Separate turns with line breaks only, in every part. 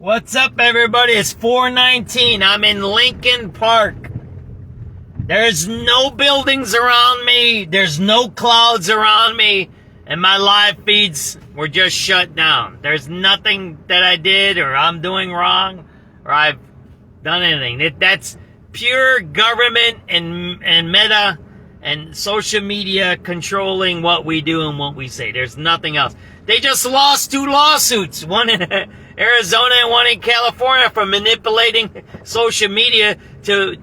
What's up, everybody? It's 4:19. I'm in Lincoln Park. There's no buildings around me. There's no clouds around me. And my live feeds were just shut down. There's nothing that I did or I'm doing wrong or I've done anything. That's pure government and meta and social media controlling what we do and what we say. There's nothing else. They just lost 2 lawsuits, one in Arizona and one in California, for manipulating social media to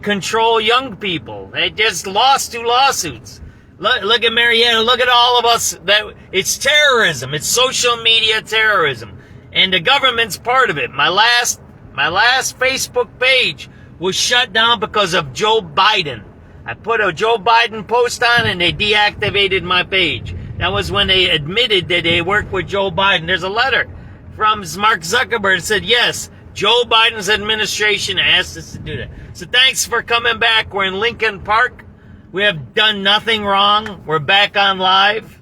control young people. They just lost 2 lawsuits. Look at Marietta. Look at all of us. It's terrorism. It's social media terrorism, and the government's part of it. My last Facebook page was shut down because of Joe Biden. I put a Joe Biden post on, and they deactivated my page. That was when they admitted that they worked with Joe Biden. There's a letter from Mark Zuckerberg that said, yes, Joe Biden's administration asked us to do that. So thanks for coming back. We're in Lincoln Park. We have done nothing wrong. We're back on live.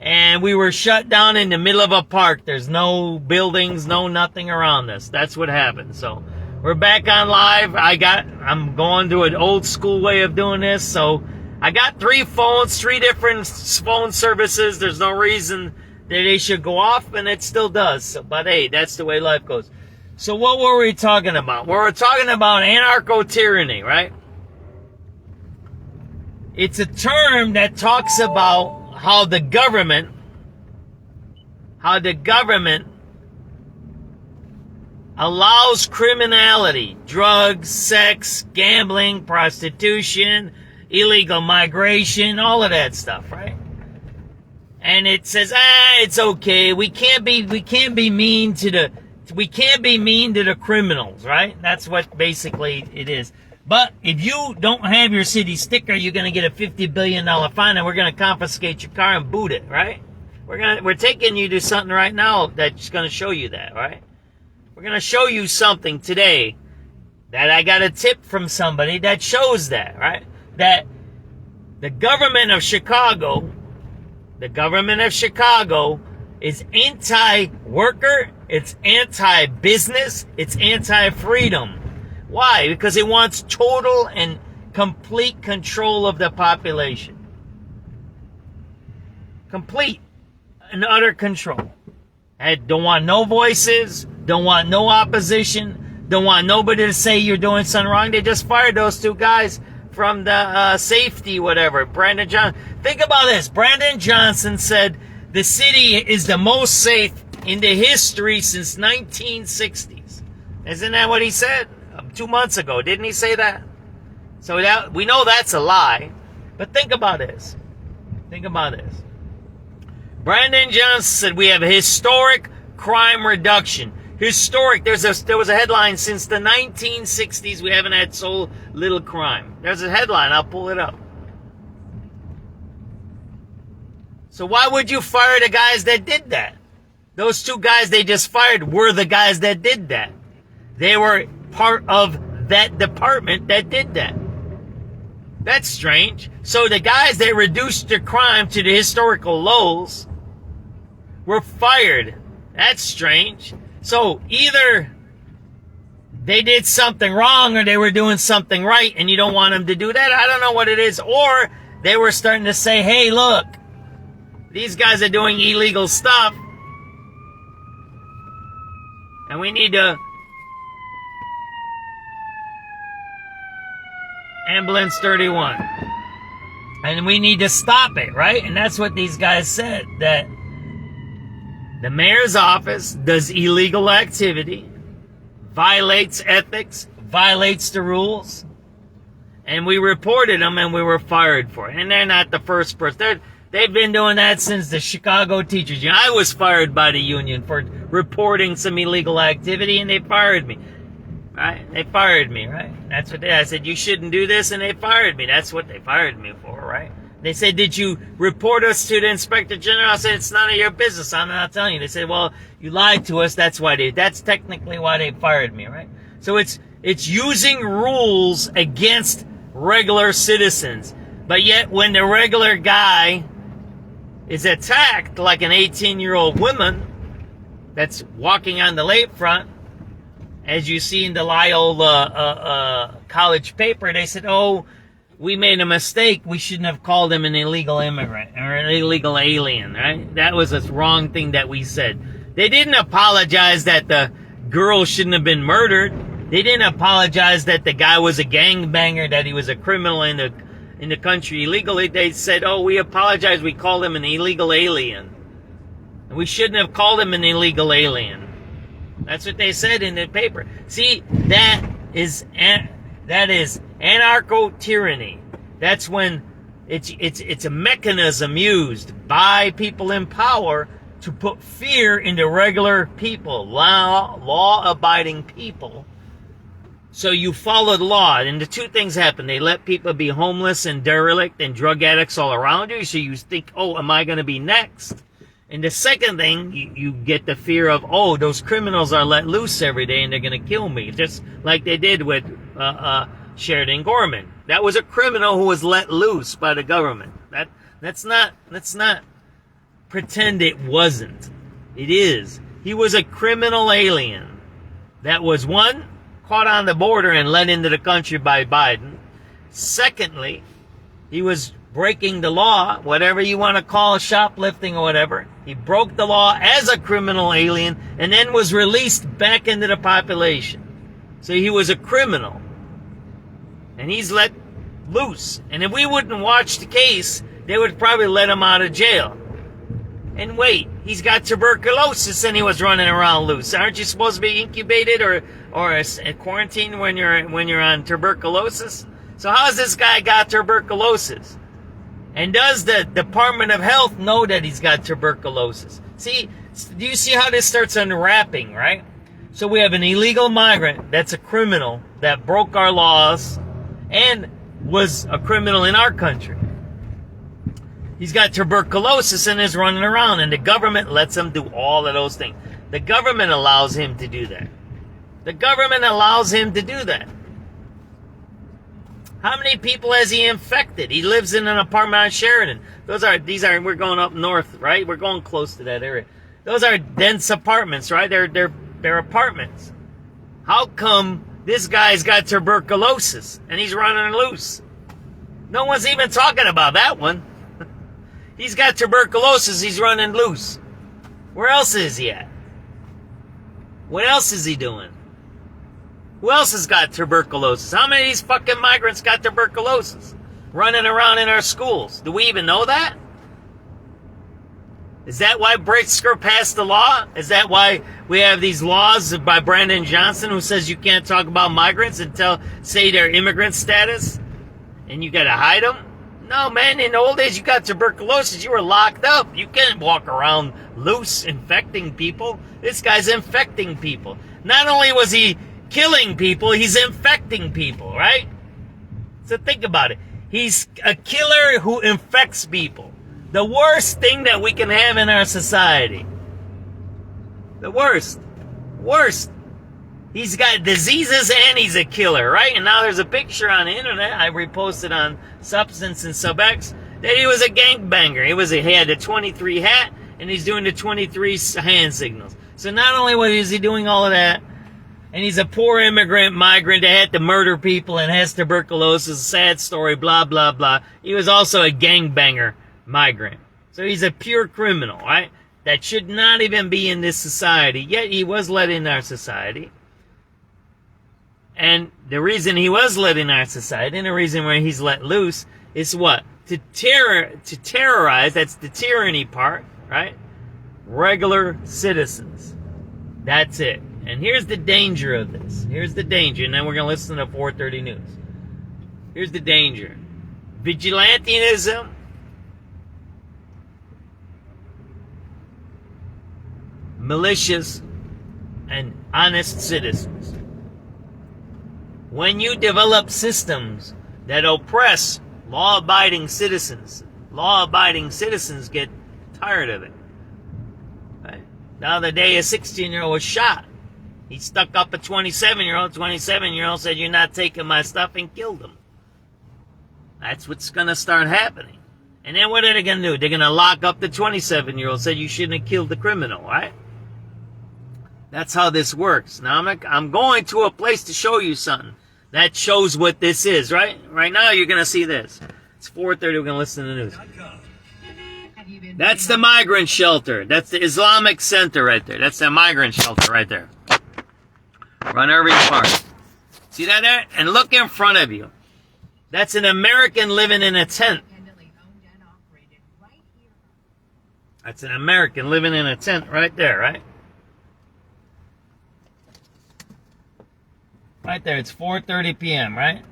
And we were shut down in the middle of a park. There's no buildings, no nothing around us. That's what happened. So we're back on live. I'm going to an old school way of doing this. So I got 3 phones, 3 different phone services. There's no reason that they should go off, and it still does. So, but hey, that's the way life goes. So what were we talking about? We were talking about anarcho-tyranny, right? It's a term that talks about how the government allows criminality, drugs, sex, gambling, prostitution, illegal migration, all of that stuff, right? And it says, it's okay. We can't be mean to the criminals, right? That's what basically it is. But if you don't have your city sticker, you're going to get a $50 billion fine, and we're going to confiscate your car and boot it, right? We're taking you to something right now that's going to show you that, right? We're going to show you something today that I got a tip from somebody that shows that, right? That the government of Chicago is anti-worker, it's anti-business, it's anti-freedom. Why? Because it wants total and complete control of the population. Complete and utter control. And don't want no voices, don't want no opposition, don't want nobody to say you're doing something wrong. They just fired those 2 guys from the safety, whatever. Brandon Johnson. Think about this. Brandon Johnson said the city is the most safe in the history since 1960s. Isn't that what he said 2 months ago? Didn't he say that? So that, we know that's a lie. But think about this. Brandon Johnson said we have a historic crime reduction. Historic. There was a headline, since the 1960s we haven't had so little crime. There's a headline. I'll pull it up. So why would you fire the guys that did that? Those 2 guys they just fired were the guys that did that. They were part of that department that did that. That's strange. So the guys that reduced the crime to the historical lows were fired. That's strange. So either they did something wrong or they were doing something right and you don't want them to do that. I don't know what it is. Or they were starting to say, hey, look, these guys are doing illegal stuff and we need to... Ambulance 31. And we need to stop it, right? And that's what these guys said, that the mayor's office does illegal activity, violates ethics, violates the rules, and we reported them and we were fired for it. And they're not the first person. They've been doing that since the Chicago Teachers Union. I was fired by the union for reporting some illegal activity, and they fired me. Right? They fired me, right? That's what I said, you shouldn't do this, and they fired me. That's what they fired me for, right? They said, did you report us to the Inspector General? I said, it's none of your business. I'm not telling you. They said, well, you lied to us. That's technically why they fired me, right? So it's using rules against regular citizens. But yet when the regular guy is attacked like an 18-year-old woman, that's walking on the lakefront, as you see in the Lyle college paper, they said, oh, we made a mistake. We shouldn't have called him an illegal immigrant or an illegal alien, right? That was a wrong thing that we said. They didn't apologize that the girl shouldn't have been murdered. They didn't apologize that the guy was a gangbanger, that he was a criminal in the country illegally. They said, oh, we apologize. We called him an illegal alien. And we shouldn't have called him an illegal alien. That's what they said in the paper. See, that is anarcho-tyranny. That's when it's a mechanism used by people in power to put fear into regular people, law-abiding people. So you follow the law, and the two things happen. They let people be homeless and derelict and drug addicts all around you, so you think, oh, am I going to be next? And the second thing, you get the fear of, oh, those criminals are let loose every day and they're going to kill me, just like they did with Sheridan Gorman. That was a criminal who was let loose by the government. Let's not pretend it wasn't. It is. He was a criminal alien that was, one, caught on the border and let into the country by Biden. Secondly, he was breaking the law, whatever you want to call shoplifting or whatever. He broke the law as a criminal alien and then was released back into the population. So he was a criminal. And he's let loose. And if we wouldn't watch the case, they would probably let him out of jail. And wait, he's got tuberculosis and he was running around loose. Aren't you supposed to be incubated or quarantined when you're on tuberculosis? So how's this guy got tuberculosis? And does the Department of Health know that he's got tuberculosis? See, do you see how this starts unwrapping, right? So we have an illegal migrant that's a criminal that broke our laws and was a criminal in our country. He's got tuberculosis and is running around, and the government lets him do all of those things. The government allows him to do that. The government allows him to do that. How many people has he infected? He lives in an apartment on Sheridan. We're going up north, right? We're going close to that area. Those are dense apartments, right? They're apartments. How come this guy's got tuberculosis and he's running loose? No one's even talking about that one. He's got tuberculosis, he's running loose. Where else is he at? What else is he doing? Who else has got tuberculosis? How many of these fucking migrants got tuberculosis? Running around in our schools. Do we even know that? Is that why Brisker passed the law? Is that why we have these laws by Brandon Johnson who says you can't talk about migrants and say their immigrant status? And you gotta hide them? No, man, in the old days you got tuberculosis, you were locked up. You can't walk around loose infecting people. This guy's infecting people. Not only was he killing people, he's infecting people, right? So think about it. He's a killer who infects people. The worst thing that we can have in our society. The worst. Worst. He's got diseases and he's a killer, right? And now there's a picture on the internet I reposted on Substance and SubX that he was a gangbanger. He had the 23 hat and he's doing the 23 hand signals. So not only was he doing all of that, and he's a poor migrant that had to murder people and has tuberculosis, sad story, blah, blah, blah. He was also a gangbanger migrant. So he's a pure criminal, right? That should not even be in this society. Yet he was let in our society. And the reason he was let in our society, and the reason where he's let loose, is what? To terrorize, that's the tyranny part, right? Regular citizens. That's it. And here's the danger of this. Here's the danger. And then we're going to listen to 430 News. Here's the danger. Vigilantism. Malicious and honest citizens. When you develop systems that oppress law-abiding citizens get tired of it. Right? The other day, a 16-year-old was shot. He stuck up a 27-year-old. 27-year-old said, "You're not taking my stuff," and killed him. That's what's going to start happening. And then what are they going to do? They're going to lock up the 27-year-old, said you shouldn't have killed the criminal, right? That's how this works. Now I'm going to a place to show you something that shows what this is, right? Right now you're going to see this. It's 4:30, we're going to listen to the news. That's the migrant shelter. That's the Islamic Center right there. That's the migrant shelter right there. Run Irving Park. See that there? And look in front of you. That's an American living in a tent. That's an American living in a tent right there, right? Right there, it's 4:30 p.m., right?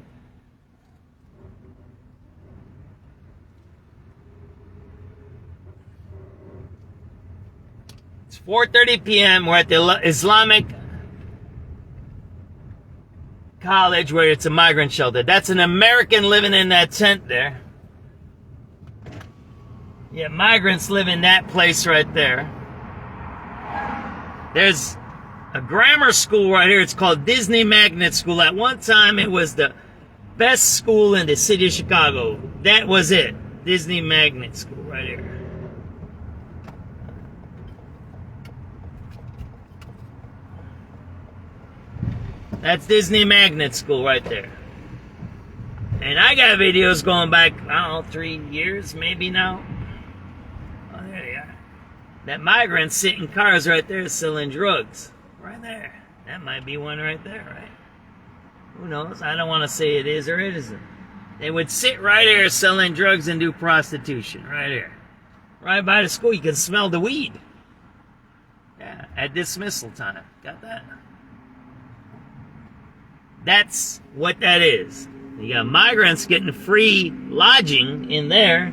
It's 4:30 p.m. We're at the Islamic College where it's a migrant shelter. That's an American living in that tent there. Yeah, migrants live in that place right there. There's a grammar school right here. It's called Disney Magnet School. At one time, it was the best school in the city of Chicago. That was it. Disney Magnet School right here. That's Disney Magnet School right there. And I got videos going back, I don't know, 3 years maybe now. Oh, there they are. That migrants sit in cars right there selling drugs. Right there. That might be one right there, right? Who knows? I don't want to say it is or it isn't. They would sit right here selling drugs and do prostitution. Right here. Right by the school. You can smell the weed. Yeah, at dismissal time. Got that? That's what that is. You got migrants getting free lodging in there.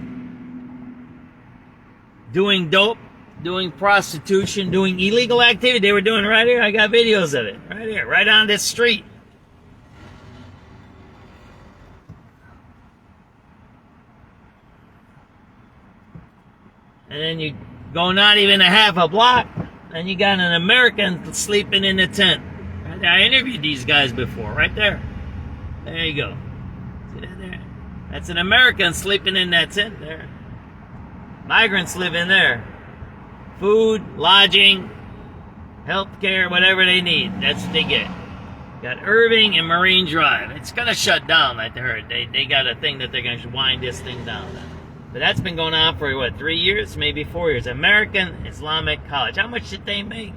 Doing dope. Doing prostitution, doing illegal activity. They were doing right here. I got videos of it. Right here. Right on this street. And then you go not even a half a block, and you got an American sleeping in the tent. Right there. I interviewed these guys before. Right there. There you go. See that there? That's an American sleeping in that tent there. Migrants live in there. Food, lodging, healthcare, whatever they need. That's what they get. Got Irving and Marine Drive. It's going to shut down, I heard. They got a thing that they're going to wind this thing down. But that's been going on for, what, 3 years? Maybe 4 years. American Islamic College. How much did they make?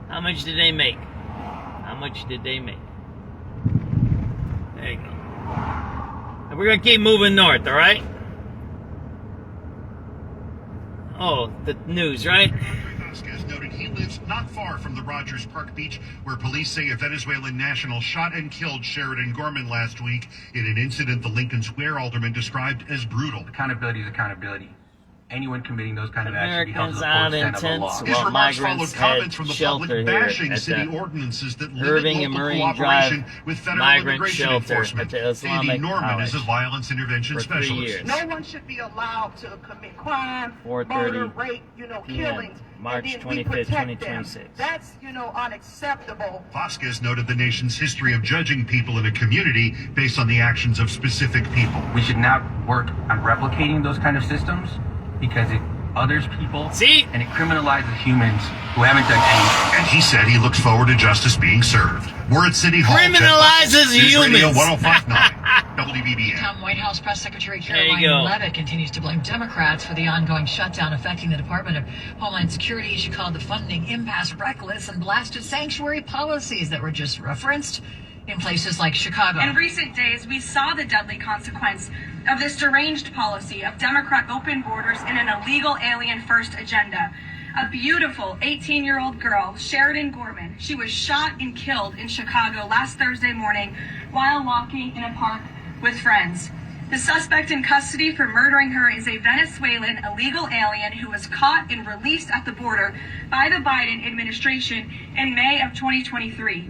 How much did they make? How much did they make? There you go. And we're going to keep moving north, all right? Oh, the news, right?
Vasquez noted he lives not far from the Rogers Park beach, where police say a Venezuelan national shot and killed Sheridan Gorman last week in an incident the Lincoln Square alderman described as brutal.
Accountability is accountability. Anyone committing those kind of acts should be held to the
Americans
full
on
extent of the law.
intense.
His
Well,
remarks followed
migrants
comments
had
from the
shelter
public
here
bashing
at
city
the
ordinances that limit
Irving and
local
Marine
cooperation
Drive
with federal
migrant
immigration
shelter
enforcement.
at the Islamic
Andy Norman
College
is a violence intervention
for 3
specialist.
years.
No one should be allowed to commit crime,
4:30
murder, rape, killings.
March
and then we
25th,
protect them.
2026.
That's, unacceptable.
Vasquez noted the nation's history of judging people in a community based on the actions of specific people.
We should not work on replicating those kind of systems because it others people
See?
and it criminalizes humans who haven't done anything.
And he said he looks forward to justice being served. We're at City Hall.
Criminalizes
News Radio
humans.
105.9 WBBM.
White House Press Secretary
There you
Caroline
go.
Leavitt continues to blame Democrats for the ongoing shutdown affecting the Department of Homeland Security. She called the funding impasse reckless and blasted sanctuary policies that were just referenced in places like Chicago.
In recent days, we saw the deadly consequence of this deranged policy of Democrat open borders and an illegal alien first agenda. A beautiful 18-year-old girl, Sheridan Gorman, she was shot and killed in Chicago last Thursday morning while walking in a park with friends. The suspect in custody for murdering her is a Venezuelan illegal alien who was caught and released at the border by the Biden administration in May of 2023.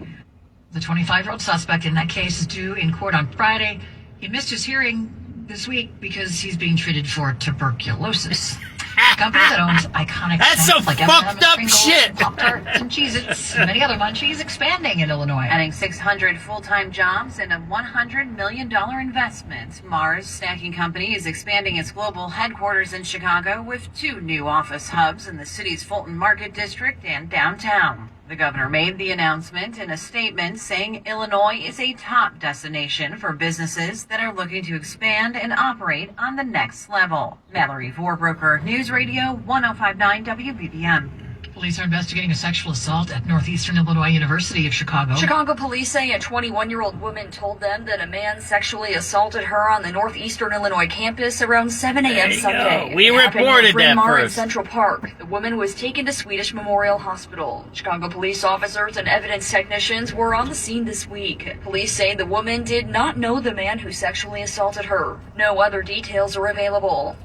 The 25-year-old suspect in that case is due in court on Friday. He missed his hearing this week because he's being treated for tuberculosis. A company that owns iconic
That's
snacks
some
like
fucked
M&M's,
up
Pringles,
shit.
Pop-Tarts, and Cheez-Its, and many other munchies expanding in Illinois.
Adding 600 full-time jobs and a $100 million investment. Mars Snacking Company is expanding its global headquarters in Chicago with 2 new office hubs in the city's Fulton Market District and downtown. The governor made the announcement in a statement saying Illinois is a top destination for businesses that are looking to expand and operate on the next level. Mallory Vorbroker, News Radio 1059 WBBM.
Police are investigating a sexual assault at Northeastern Illinois University of Chicago.
Chicago police say a 21-year-old woman told them that a man sexually assaulted her on the Northeastern Illinois campus around 7 a.m. Sunday.
We
It happened
reported
near Bryn
that
Mawr in
first.
Central Park. The woman was taken to Swedish Memorial Hospital. Chicago police officers and evidence technicians were on the scene this week. Police say the woman did not know the man who sexually assaulted her. No other details are available.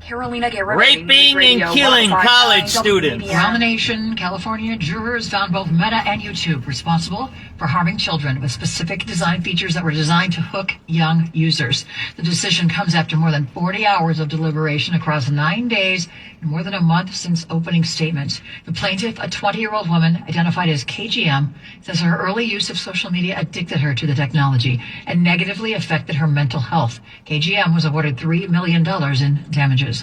Carolina Guerrero,
Raping
News Radio
and killing
1059
college students.
WBBM.
Around the nation, California jurors found both Meta and YouTube responsible for harming children with specific design features that were designed to hook young users. The decision comes after more than 40 hours of deliberation across 9 days and more than a month since opening statements. The plaintiff, a 20-year-old woman identified as KGM, says her early use of social media addicted her to the technology and negatively affected her mental health. KGM was awarded $3 million in damages.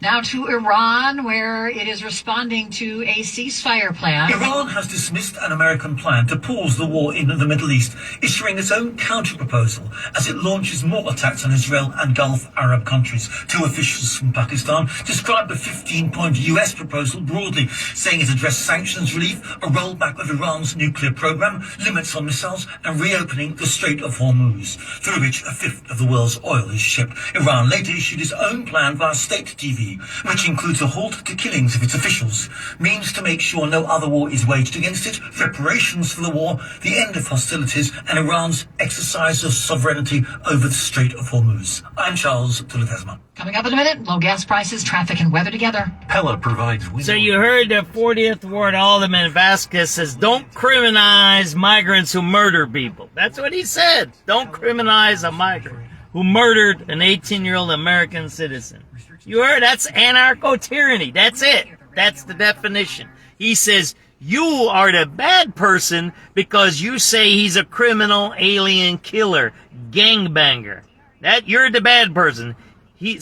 Now to Iran, where it is responding to a ceasefire plan.
Iran has dismissed an American plan to pause the war in the Middle East, issuing its own counter-proposal as it launches more attacks on Israel and Gulf Arab countries. Two officials from Pakistan described the 15-point US proposal broadly, saying it addressed sanctions relief, a rollback of Iran's nuclear program, limits on missiles, and reopening the Strait of Hormuz, through which a fifth of the world's oil is shipped. Iran later issued its own plan via state TV, which includes a halt to killings of its officials, means to make sure no other war is waged against it, reparations for the war, the end of hostilities, and Iran's exercise of sovereignty over the Strait of Hormuz. I'm Charles Tulifesma.
Coming up in a minute, low gas prices, traffic, and weather together.
Pella provides window.
So you heard the 40th Ward Alderman Vasquez says, don't criminalize migrants who murder people. That's what he said. Don't criminalize a migrant who murdered an 18-year-old American citizen. You heard? That's anarcho-tyranny. That's it. That's the definition. He says, you are the bad person because you say he's a criminal, alien killer, gangbanger. That you're the bad person. He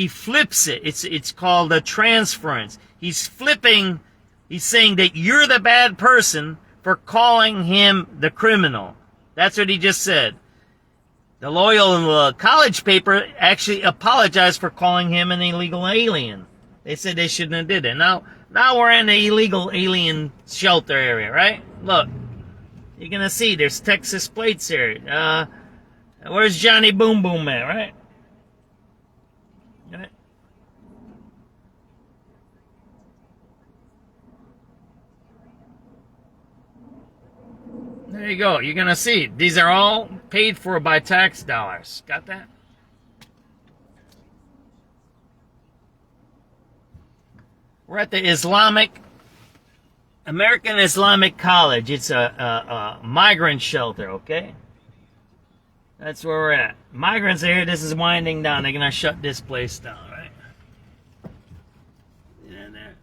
flips it. It's called a transference. He's flipping. He's saying that you're the bad person for calling him the criminal. That's what he just said. The Loyola College paper actually apologized for calling him an illegal alien. They said they shouldn't have did it. Now we're in the illegal alien shelter area, right? Look, you're gonna see there's Texas plates here. Where's Johnny Boom Boom at, right? Right. There you go. You're going to see. These are all paid for by tax dollars. Got that? We're at the American Islamic College. It's a migrant shelter, okay? That's where we're at. Migrants are here. This is winding down. They're going to shut this place down, right? Yeah, there.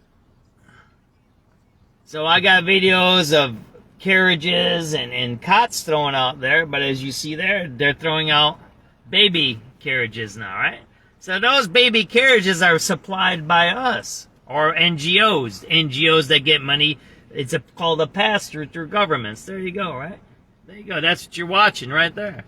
So I got videos of carriages and cots thrown out there, but as you see there, they're throwing out baby carriages now, right? So those baby carriages are supplied by us or NGOs that get money. It's called a pass-through through governments. There you go, right? There you go. That's what you're watching right there.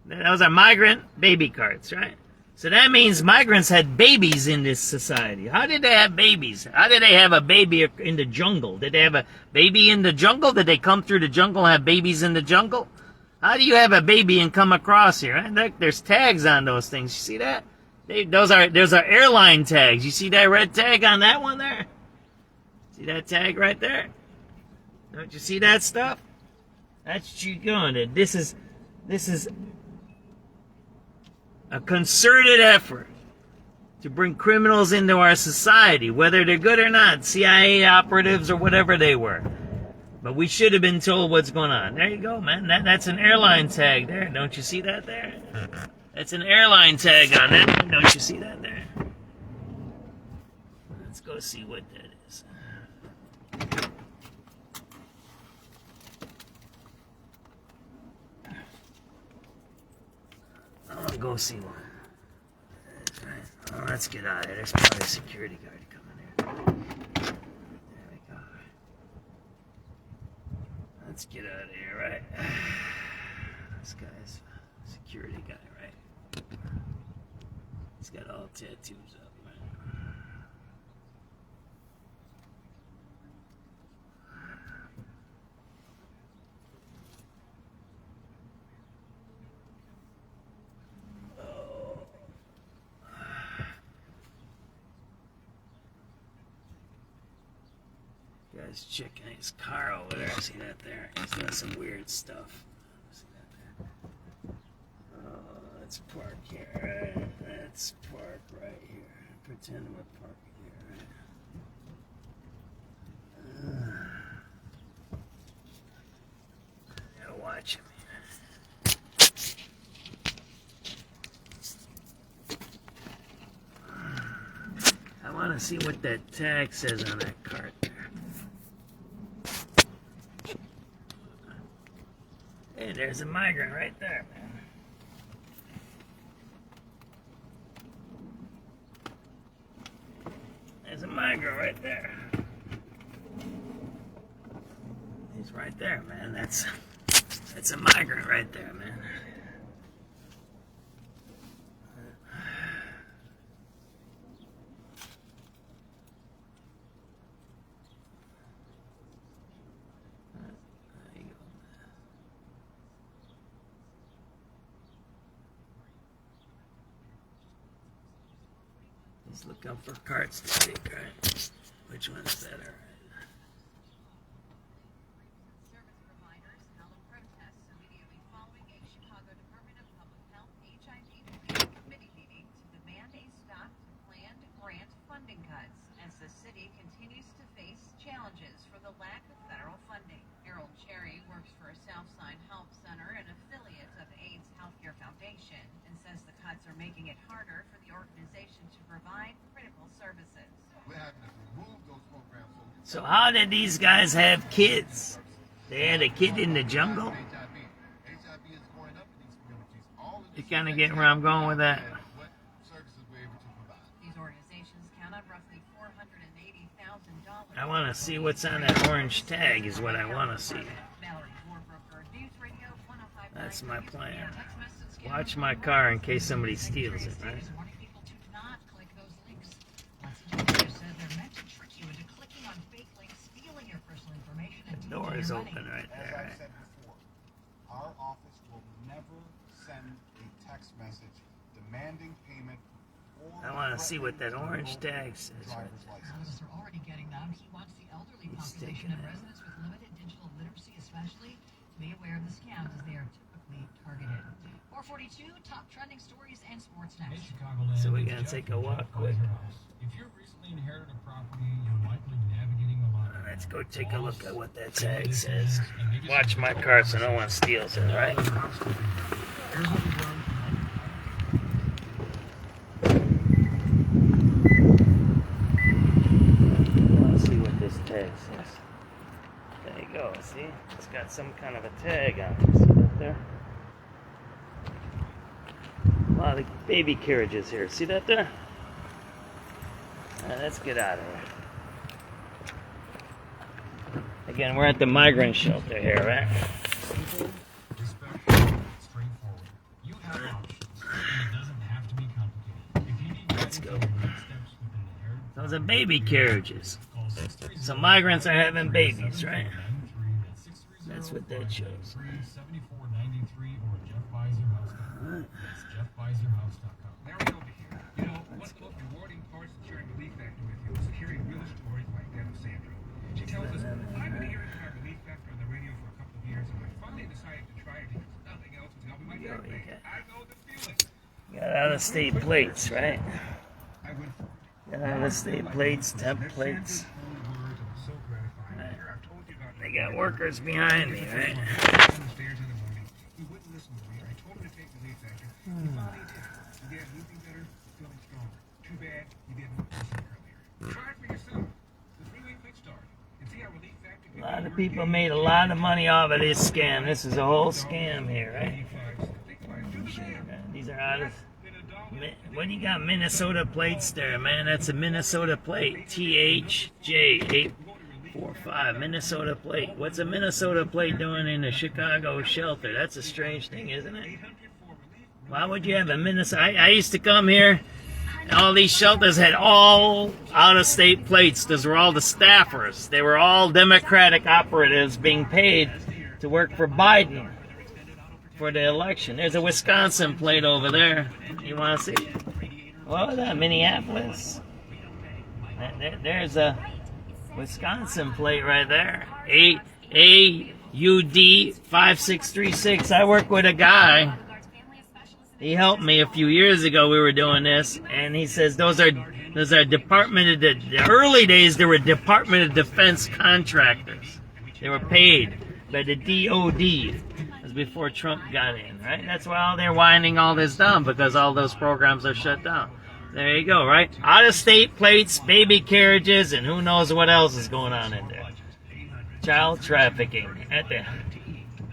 Those are migrant baby carts, right? So that means migrants had babies in this society. How did they have babies? How did they have a baby in the jungle? Did they have a baby in the jungle? Did they come through the jungle and have babies in the jungle? How do you have a baby and come across here? Right? There's tags on those things. You see that? Those are airline tags. You see that red tag on that one there? See that tag right there? Don't you see that stuff? That's what you're doing. This is a concerted effort to bring criminals into our society, whether they're good or not, CIA operatives or whatever they were. But we should have been told what's going on. There you go, man. That's an airline tag there. Don't you see that there? That's an airline tag on that. Don't you see that there? Let's go see what that is. I'll go see one. Oh, let's get out of here. There's probably a security guard coming here. There we go. let's get out of here, right? This guy's a security guy, right? He's got all tattoos up, right? Guy's checking his car over there. See that there? He's doing some weird stuff. See that there? Oh, let's park here, right? Let's park right here. Pretend we're parking here, right? Gotta watch him here. I want to see what that tag says on that cart there. Hey, there's a migrant right there, man. There's a migrant right there. He's right there, man. That's a migrant right there, man. He's looking for carts to take, right? Which one's that, all right?
Service providers held a protest immediately following a Chicago Department of Public Health HIV committee meeting to demand a stop to planned grant funding cuts as the city continues to face challenges for the lack of federal funding. Harold Cherry works for a Southside Health Center, an affiliate of AIDS Healthcare Foundation, and says the cuts are making it harder for the organization to provide critical services.
We're having to remove those programs.
So how did these guys have kids? They had a kid in the jungle?
HIV is going up in these communities. All of
You kind of get where I'm going with that.
what services we're able to provide.
These organizations count on roughly $480,000.
I want to see what's on that orange tag is what I want to see.
Mallory Warbroker, News Radio 105.9.
That's my plan. Watch my car in case somebody steals it, right?
Warning people to not click those links. Lots of teenagers said they're meant to trick you into clicking on fake links, stealing your personal information, and
The door
taking
is
your money.
open right
As
there,
I
right?
said before, our office will never send a text message demanding payment or
I want to see what that
threatening
orange
to
tag says right
driver's
there.
license.
Houses are already getting them. He wants the elderly
He's
population and
taking it.
residents with limited digital literacy especially to be aware of the scams as they are typically targeted. 442, top trending stories and sports
Hey,
next.
Chicagoland,
So we
it's
gotta
Jeff
take a
from
walk
Jeff
quick.
Buys Your House. If you've recently inherited a property, you're likely navigating a lot.
Let's go take a look at what that tag says. Watch my car so no one steals it, right?
Here's what we learned.
Let's see what this tag says. There you go, see? It's got some kind of a tag on it. See that there? A lot of baby carriages here. See that there? Let's get out of here. Again, we're at the migrant shelter here, right?
Simple, respectful, straightforward. You have options, and it doesn't have to be complicated. If you need
Let's
guidance
go.
on your next steps with an inherited
Those are
property,
baby carriages.
call 630
So migrants are having babies, right?
7493. That's 630
That's what that shows.
7493 or JeffBuysYourHouse.com. That's JeffBuysYourHouse.com.
Larry over here. You know, what's the most rewarding parts of sharing Relief Factor with you is hearing real stories like that of Sandra. She tells us, I've been hearing about Relief Factor on the radio for a couple of years, and I finally decided to try it because nothing else was helping my back pain. I know the feeling.
Got out-of-state plates, right?
I went for it.
Got out-of-state plates, temp plates.
Words are so gratifying to hear. I've told you about
They got workers behind me, right?
on the stairs in the morning. He wouldn't listen to me. I told him to take Relief Factor. He finally did. He did looking better, feeling stronger. Too bad he didn't listen earlier. Try it for yourself. The three-way quick start. And see how Relief Factor can
A lot of
work
people
in
made a lot of money off of this scam. This is a whole scam here, right?
85. Think about it. Do the math.
These are out of...
Then a dollar.
What do you got Minnesota plates there, man? That's a Minnesota plate. THJ 4-5, Minnesota plate. What's a Minnesota plate doing in a Chicago shelter? That's a strange thing, isn't it? Why would you have a Minnesota? I used to come here, and all these shelters had all out-of-state plates. Those were all the staffers. They were all Democratic operatives being paid to work for Biden for the election. There's a Wisconsin plate over there. You want to see it? What was that? Minneapolis. There's a Wisconsin plate right there. AUD 5636. I work with a guy. He helped me a few years ago. We were doing this, and he says those are Department of the early days. They were Department of Defense contractors. They were paid by the DOD. It was before Trump got in, right? That's why they're winding all this down, because all those programs are shut down. There you go, right? Out-of-state plates, baby carriages, and who knows what else is going on in there. Child trafficking at the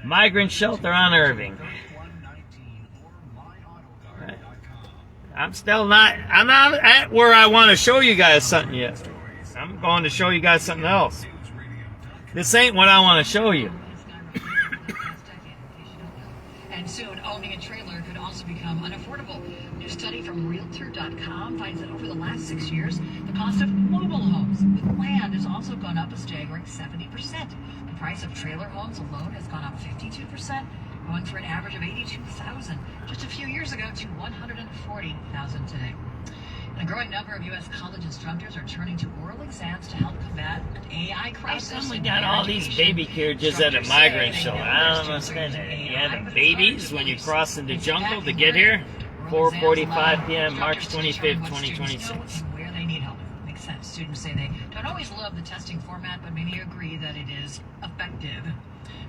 migrant shelter on Irving. Right. I'm not at where I want to show you guys something yet. I'm going to show you guys something else. This ain't what I want to show you.
And soon, owning a trailer could also become unaffordable. A new study from Realtor.com finds that over the last 6 years, the cost of mobile homes with land has also gone up a staggering 70%. The price of trailer homes alone has gone up 52%, going for an average of $82,000 just a few years ago to $140,000 today. And a growing number of U.S. college instructors are turning to oral exams to help combat an AI crisis.
How come we got all these baby carriages at a migrant shelter? I don't understand that. You have babies when you cross in the jungle to get here? 4:45 p.m., March 25th, 2026.
Where they need help. Makes sense. Students say they don't always love the testing format, but many agree that it is effective.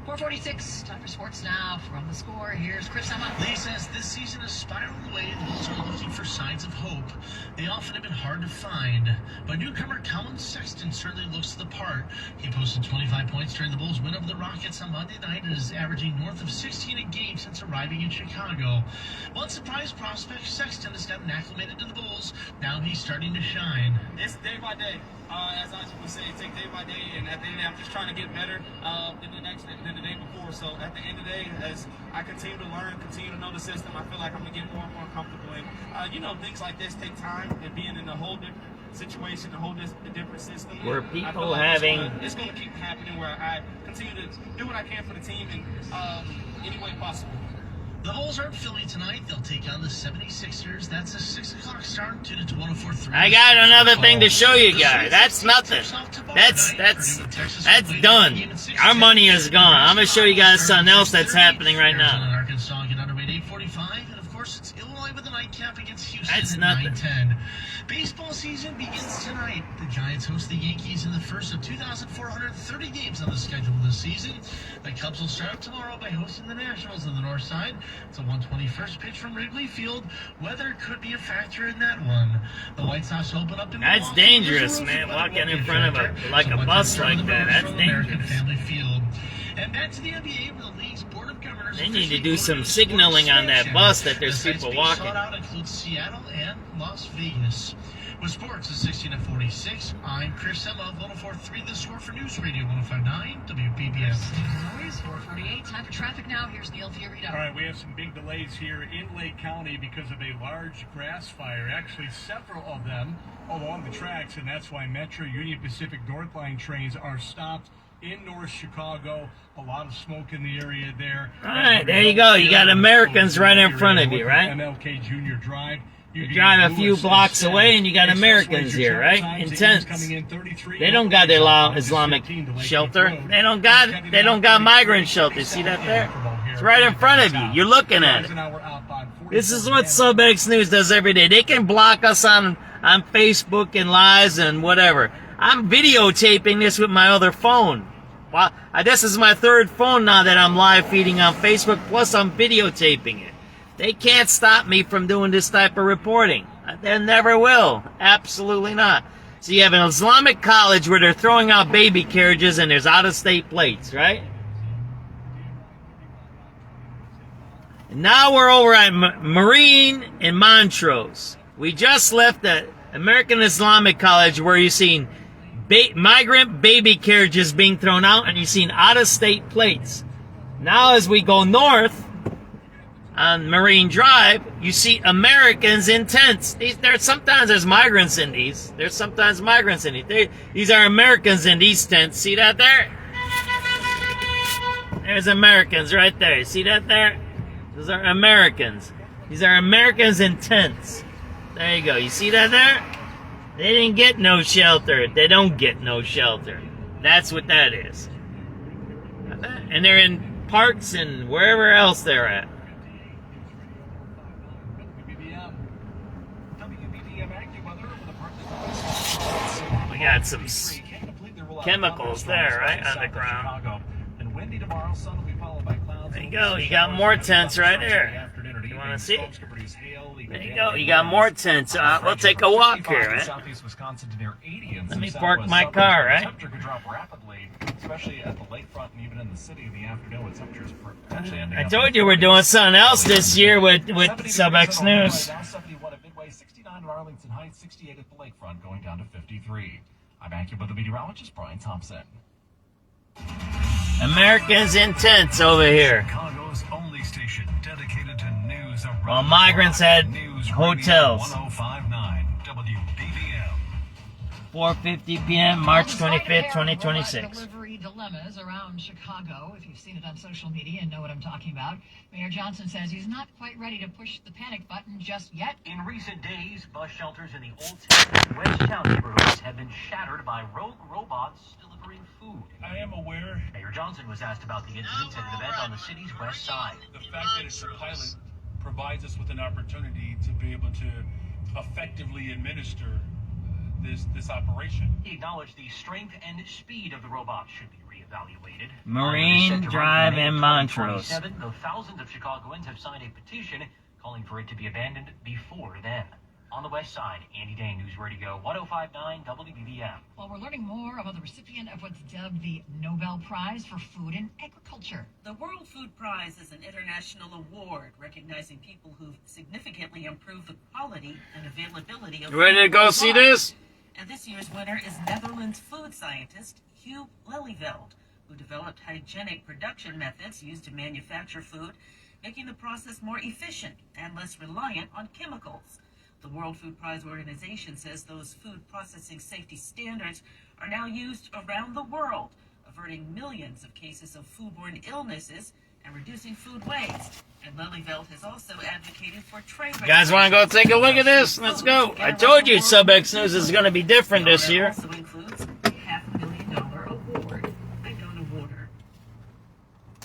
4:46, time for sports now. From The Score, here's Chris Emma.
Lee says this season has spiraled away and Bulls are looking for signs of hope. They often have been hard to find, but newcomer Colin Sexton certainly looks the part. He posted 25 points during the Bulls' win over the Rockets on Monday night and is averaging north of 16 a game since arriving in Chicago. One surprise prospect, Sexton has gotten acclimated to the Bulls. Now he's starting to shine.
It's day by day. As I would say, take day by day, and at the end of the day, I'm just trying to get better than the day before. So at the end of the day, as I continue to learn, continue to know the system, I feel like I'm gonna get more and more comfortable. And things like this take time, and being in a whole different situation, a whole different system.
Were people having?
It's gonna keep happening where I continue to do what I can for the team in any way possible.
The Bulls are in Philly tonight. They'll take on the 76ers. That's a 6 o'clock start. Tune into 104.3.
I got another thing to show you guys. That's nothing. That's done. Our money is gone. I'm gonna show you guys something else that's happening right now.
Arkansas get underway at 8:45, and of course it's Illinois with a nightcap against Houston
That's
at
nothing.
9:10. Baseball season begins tonight. The Giants host the Yankees in the first of 2,430 games on the schedule this season. The Cubs will start tomorrow by hosting the Nationals on the north side. It's a 121st pitch from Wrigley Field. Weather could be a factor in that one. The White Sox open up in
That's
Milwaukee.
dangerous, man. Walking in front of a bus like that. That's dangerous.
Family Field. And back to the NBA, where the league's board of governors.
They need to do some signaling on that bus that there's people walking.
Sought out includes Seattle and Las Vegas. With sports at 16:46, I'm Chris Emma, 104.3 The Score for News Radio 105.9 WBBM.
Always 4:48, time for traffic now. Here's Neil Fiorito.
All right, we have some big delays here in Lake County because of a large grass fire. Actually, several of them along the tracks, and that's why Metro Union Pacific North Line trains are stopped in North Chicago. A lot of smoke in the area there.
All right, there you go. You got Americans right in front of you, right?
MLK Junior Drive.
You drive a few blocks away and you got Americans here, right? Intense. They don't got the Islamic shelter. They don't got migrant shelter. See that there? It's right in front of you. You're looking at it. This is what SubX.News does every day. They can block us on Facebook and lives and whatever. I'm videotaping this with my other phone. Well, this is my third phone now that I'm live feeding on Facebook, plus I'm videotaping it. They can't stop me from doing this type of reporting. They never will. Absolutely not. So you have an Islamic college where they're throwing out baby carriages and there's out-of-state plates, right? And now we're over at Marine in Montrose. We just left the American Islamic College where you've seen migrant baby carriages being thrown out, and you've seen out-of-state plates. Now as we go north on Marine Drive, you see Americans in tents. There's migrants in these. There's sometimes migrants in these. These are Americans in these tents. See that there? There's Americans right there. See that there? Those are Americans. These are Americans in tents. There you go. You see that there? They didn't get no shelter. They don't get no shelter. That's what that is. And they're in parks and wherever else they're at. We got some chemicals there, right, on the ground. There you go. You got more tents right there. You want to see? There you go. You got more tents. We'll take a walk here, right? Let me park my car, right?
Especially at the lakefront and even in the city in the afternoon, temperatures potentially ending
I told you we're doing something else this year with SubX.News.
71 at Midway, 69 at Arlington Heights, 68 at the lakefront, going down to 53. I'm AccuWeather meteorologist Brian Thompson.
Americans in tents over here.
Chicago's only station dedicated to news around
while migrants had hotels.
1059 WBBM.
4:50 p.m., March 25th, 2026.
Delivery dilemmas around Chicago. If you've seen it on social media and know what I'm talking about, Mayor Johnson says he's not quite ready to push the panic button just yet.
In recent days, bus shelters in the Old Town and West Town neighborhoods have been shattered by rogue robots delivering food.
I am aware.
Mayor Johnson was asked about the incidents at an event on the city's west side.
The fact that it's a pilot provides us with an opportunity to be able to effectively administer this operation.
He acknowledged the strength and speed of the robots should be reevaluated.
Marine Drive in Montrose.
Though thousands of Chicagoans have signed a petition calling for it to be abandoned before then. On the west side, Andy Day, News Radio 1059 WBBM.
Well, we're learning more about the recipient of what's dubbed the Nobel Prize for Food and Agriculture.
The World Food Prize is an international award recognizing people who've significantly improved the quality and availability of
You ready to go see this?
And this year's winner is Netherlands food scientist Hugh Lelyveld, who developed hygienic production methods used to manufacture food, making the process more efficient and less reliant on chemicals. The World Food Prize organization says those food processing safety standards are now used around the world, averting millions of cases of foodborne illnesses and reducing food waste. And Lelyveld has also advocated for trade.
You guys want to go take a look at this? Let's go. I told you SubX.News is going to be different this year.
Also includes a $500,000 award. I don't award her.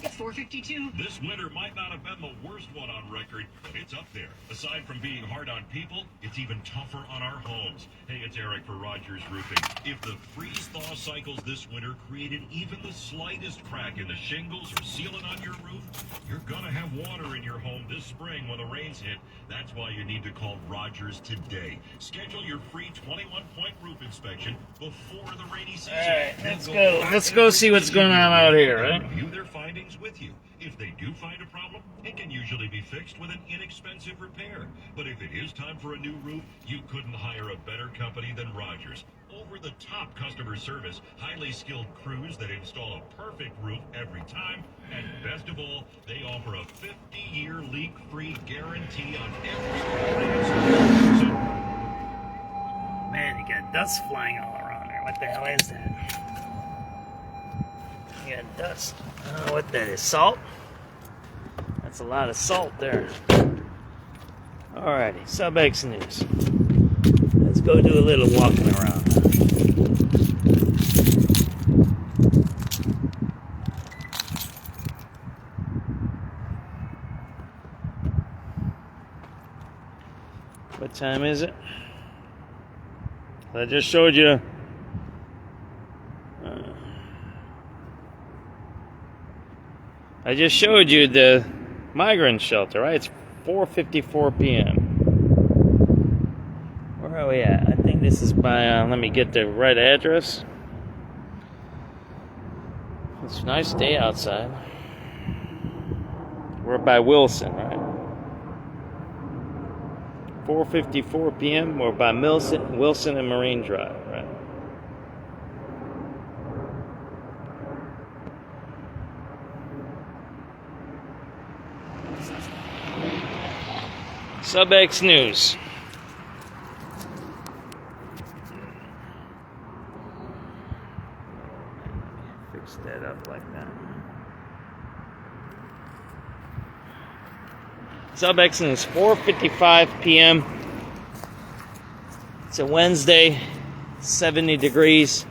It's 4:52.
This winter might not have been the worst one on record, but it's up there. Aside from being hard on people, it's even tougher on our homes. Hey, it's Eric for Rogers Roofing. If the freeze-thaw cycles this winter created even the slightest crack in the shingles or sealant on your roof, you're gonna have water in your home this spring when the rains hit. That's why you need to call Rogers today. Schedule your free 21-point roof inspection before the rainy season.
All right, let's go. Let's go see what's going on out here, right?
Review their findings with you. If they do find a problem, it can usually be fixed with an inexpensive repair. But if it is time for a new roof, you couldn't hire a better company than Rogers. Over-the-top customer service, highly skilled crews that install a perfect roof every time, and best of all, they offer a 50-year leak-free guarantee on every roof.
Man, you got dust flying all around there. What the hell is that? You got dust. I don't know what that is. Salt? That's a lot of salt there. Alrighty, SubX.News. Let's go do a little walking around. What time is it? I just showed you. I just showed you the migrant shelter, right? It's 4:54 p.m. Where are we at? I think this is by, let me get the right address. It's a nice day outside. We're by Wilson, right? 4:54 p.m. We're by Wilson and Marine Drive, right? SubX.News. Fix that up like that. SubX.News, 4:55 p.m. It's a Wednesday, 70 degrees.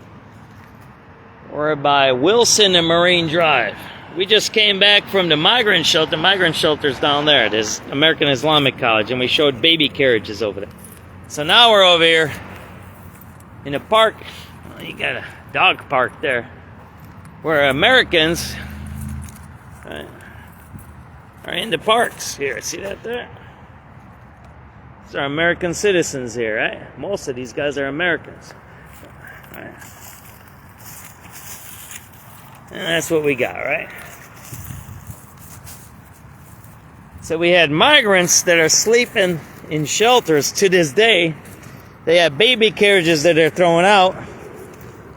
We're by Wilson and Marine Drive. We just came back from the migrant shelter. Migrant shelter's down there. There's American Islamic College, and we showed baby carriages over there. So now we're over here in a park. Well, you got a dog park there, where Americans are in the parks here. See that there? These are American citizens here, right? Most of these guys are Americans. Right? And that's what we got, right? So we had migrants that are sleeping in shelters to this day. They have baby carriages that they're throwing out.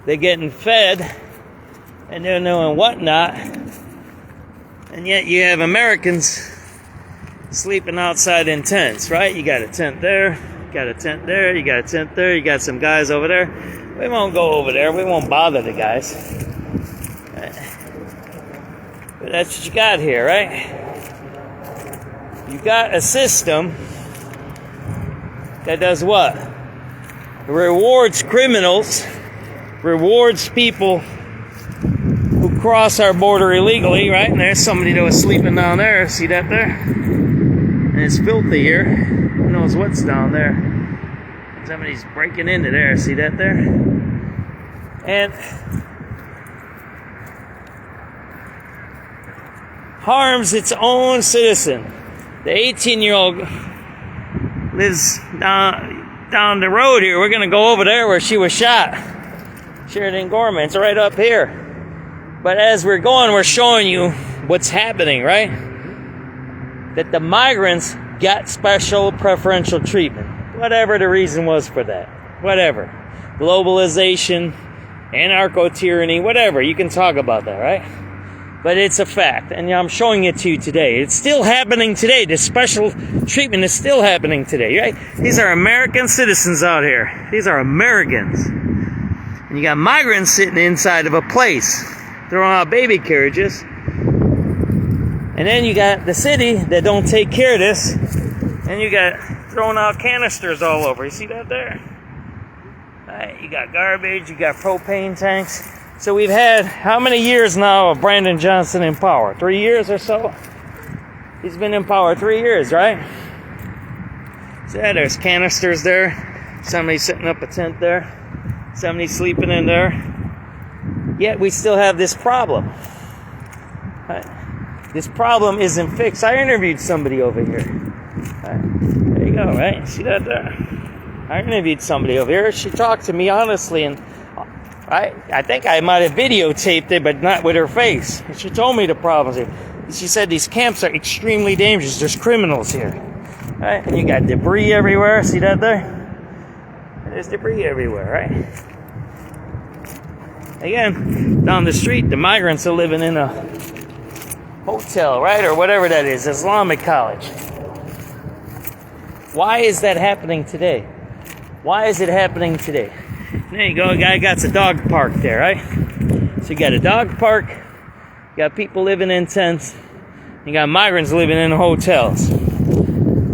They're getting fed, and they're doing whatnot. And yet you have Americans sleeping outside in tents, right? You got a tent there, you got a tent there, you got a tent there, you got some guys over there. We won't go over there. We won't bother the guys. But that's what you got here, right? You got a system that does what? Rewards criminals, rewards people who cross our border illegally, right? And there's somebody that was sleeping down there. See that there? And it's filthy here. Who knows what's down there? Somebody's breaking into there. See that there? And harms its own citizen. The 18-year-old lives down the road here. We're going to go over there where she was shot. Sheridan Gorman. It's right up here. But as we're going, we're showing you what's happening, right? That the migrants got special preferential treatment. Whatever the reason was for that. Whatever. Globalization, anarcho-tyranny, whatever. You can talk about that, right? But it's a fact, and I'm showing it to you today. It's still happening today. This special treatment is still happening today, right? These are American citizens out here. These are Americans. And you got migrants sitting inside of a place, throwing out baby carriages. And then you got the city that don't take care of this, and you got throwing out canisters all over. You see that there? Right, you got garbage, you got propane tanks. So we've had how many years now of Brandon Johnson in power? 3 years or so? He's been in power 3 years, right? So yeah, there's canisters there. Somebody setting up a tent there. Somebody sleeping in there. Yet we still have this problem. Right? This problem isn't fixed. I interviewed somebody over here. Right? There you go, right? See that there? I interviewed somebody over here. She talked to me honestly, and I think I might have videotaped it, but not with her face. And she told me the problems here. She said these camps are extremely dangerous. There's criminals here. Right? And you got debris everywhere. See that there? There's debris everywhere, right? Again, down the street, the migrants are living in a hotel, right? Or whatever that is, Islamic College. Why is that happening today? Why is it happening today? There you go, a guy got a dog park there, right? So you got a dog park, you got people living in tents, you got migrants living in hotels.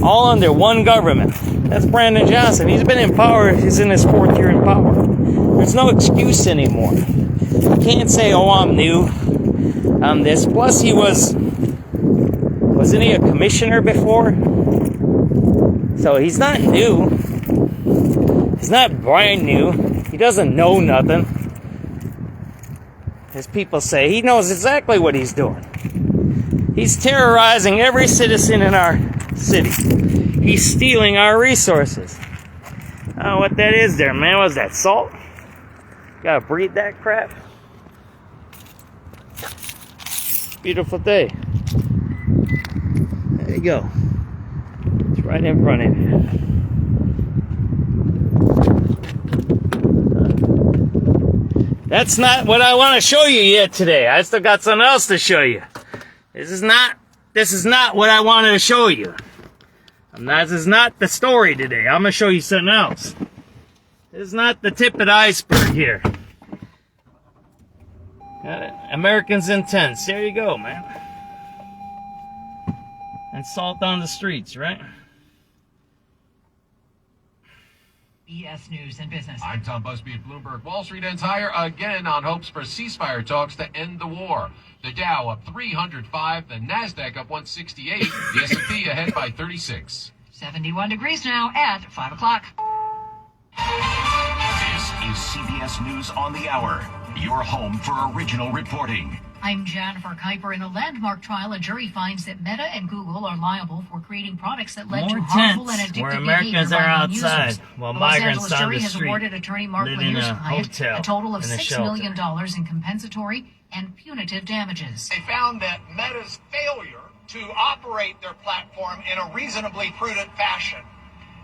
All under one government. That's Brandon Johnson. He's been in power, he's in his 4th year in power. There's no excuse anymore. You can't say, oh, I'm new, I'm this. Plus he wasn't he a commissioner before? So he's not new. He's not brand new. He doesn't know nothing. As people say, he knows exactly what he's doing. He's terrorizing every citizen in our city. He's stealing our resources. I don't know what that is there, man. What's that, salt? Gotta breathe that crap. Beautiful day. There you go. It's right in front of you. That's not what I want to show you yet today. I still got something else to show you. This is not what I wanted to show you. This is not the story today. I'm going to show you something else. This is not the tip of the iceberg here. Got it? Americans intense. There you go, man. And salt on the streets, right?
BS News and Business.
I'm Tom Busby at Bloomberg. Wall Street ends higher again on hopes for ceasefire talks to end the war. The Dow up 305, the Nasdaq up 168, the S&P ahead by 36.
71 degrees now at 5 o'clock.
This is CBS News on the Hour, your home for original reporting.
I'm Jennifer Kuiper. In a landmark trial, a jury finds that Meta and Google are liable for creating products that led
More
to harmful and
tents
addictive
where
behavior
Americans
by
are
known
outside
users.
while
The Los
migrants
Angeles
on
jury
the
has
street
awarded attorney Mark
live in
Lanier's
a
client
hotel
a total of
in a
$6
shelter.
million in compensatory and punitive damages.
They found that Meta's failure to operate their platform in a reasonably prudent fashion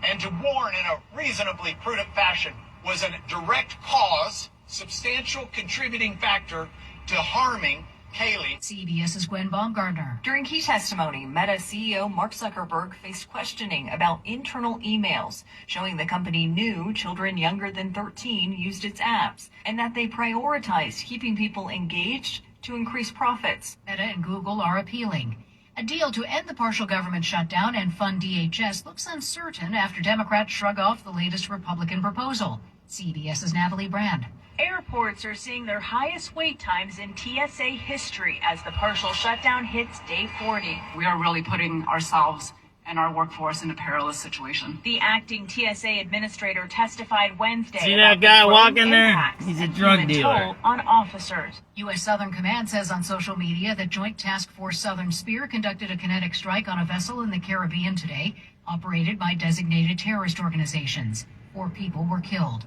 and to warn in a reasonably prudent fashion was a direct cause, substantial contributing factor to harming Kaylee.
CBS's Gwen Baumgartner.
During key testimony, Meta CEO Mark Zuckerberg faced questioning about internal emails showing the company knew children younger than 13 used its apps and that they prioritized keeping people engaged to increase profits.
Meta and Google are appealing. A deal to end the partial government shutdown and fund DHS looks uncertain after Democrats shrug off the latest Republican proposal. CBS's Natalie Brand.
Airports are seeing their highest wait times in TSA history as the partial shutdown hits day 40.
We are really putting ourselves and our workforce in a perilous situation.
The acting TSA administrator testified Wednesday.
See that guy walking there? He's a drug dealer.
On officers.
U.S. Southern Command says on social media that Joint Task Force Southern Spear conducted a kinetic strike on a vessel in the Caribbean today, operated by designated terrorist organizations. 4 people were killed.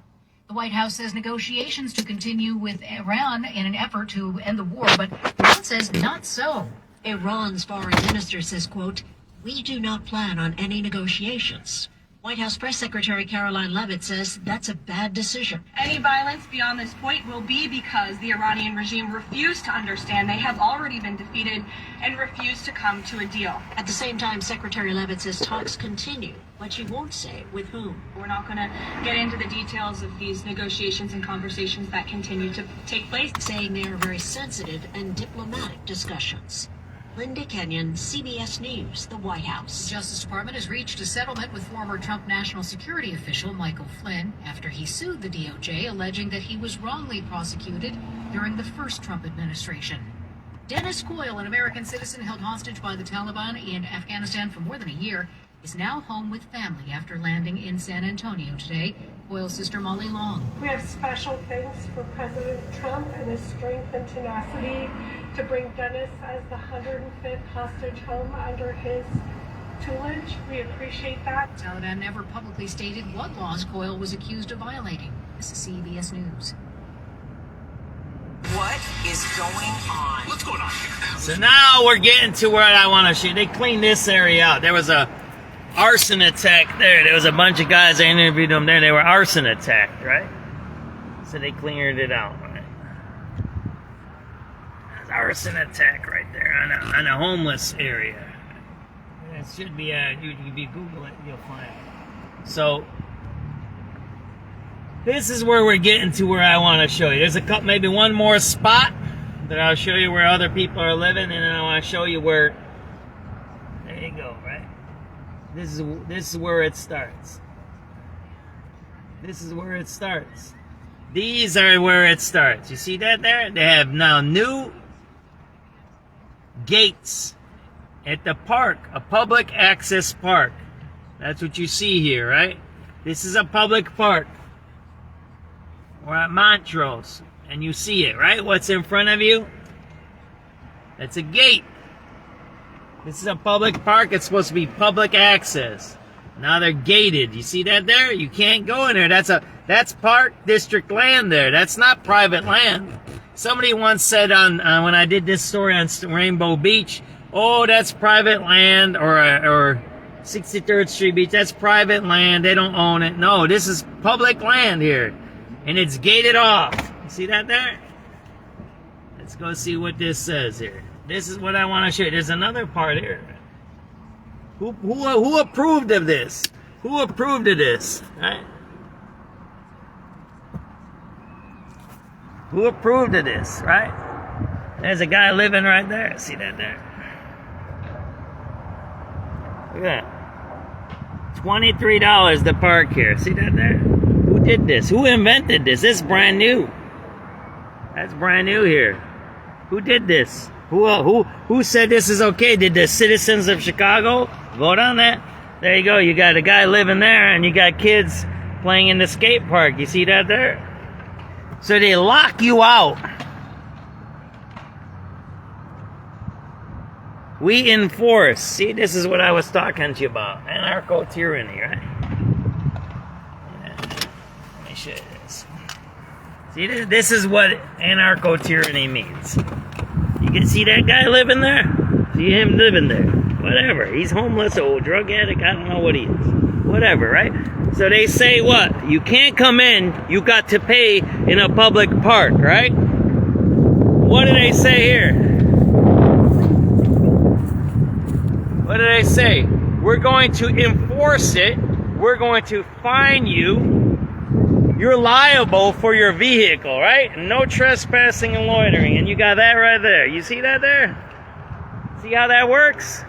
The White House says negotiations to continue with Iran in an effort to end the war, but Iran says not so.
Iran's foreign minister says, quote, "We do not plan on any negotiations." White House Press Secretary Caroline Leavitt says that's a bad decision.
Any violence beyond this point will be because the Iranian regime refused to understand they have already been defeated and refused to come to a deal.
At the same time, Secretary Leavitt says talks continue, but she won't say with whom.
We're not going to get into the details of these negotiations and conversations that continue to take place.
Saying they are very sensitive and diplomatic discussions. Linda Kenyon, CBS News, the White House.
The Justice Department has reached a settlement with former Trump national security official Michael Flynn after he sued the DOJ, alleging that he was wrongly prosecuted during the first Trump administration. Dennis Coyle, an American citizen held hostage by the Taliban in Afghanistan for more than a year, is now home with family after landing in San Antonio today. Coyle's sister Molly Long.
We have special thanks for President Trump and his strength and tenacity to bring Dennis as the 105th hostage home under his tutelage. We appreciate that.
Taliban never publicly stated what laws Coyle was accused of violating. This is CBS News.
What is going on? What's going on here?
So now we're getting to where I want to shoot. They cleaned this area out. There was a arson attack there. There was a bunch of guys, I interviewed them there. They were arson attacked, right? So they cleared it out, right? There's arson attack right there on a homeless area. It should be, if you Google it, you'll find it. So this is where we're getting to where I want to show you. There's a couple, maybe one more spot that I'll show you where other people are living, and then I want to show you where. There you go, right? This is where it starts. This is where it starts. These are where it starts. You see that there? They have now new gates at the park, a public access park. That's what you see here, right? This is a public park. We're at Montrose, and you see it, right? What's in front of you? That's a gate. This is a public park. It's supposed to be public access. Now they're gated. You see that there? You can't go in there. That's park district land there. That's not private land. Somebody once said on when I did this story on Rainbow Beach, oh, that's private land, or 63rd Street Beach, that's private land. They don't own it. No, this is public land here. And it's gated off. You see that there? Let's go see what this says here. This is what I want to show you. There's another part here. Who approved of this? Who approved of this? Right? Who approved of this? Right? There's a guy living right there. See that there? Look at that. $23 to park here. See that there? Who did this? Who invented this? This is brand new. That's brand new here. Who did this? Who said this is okay? Did the citizens of Chicago vote on that? There you go. You got a guy living there, and you got kids playing in the skate park. You see that there? So they lock you out. We enforce. See, this is what I was talking to you about. Anarcho-tyranny, right? Yeah. Let me show you this. See, this is what anarcho-tyranny means. You can see that guy living there? See him living there. Whatever. He's homeless, old drug addict. I don't know what he is. Whatever, right? So they say what? You can't come in. You got to pay in a public park, right? What do they say here? What do they say? We're going to enforce it. We're going to fine you. You're liable for your vehicle, right? No trespassing and loitering. And you got that right there. You see that there? See how that works?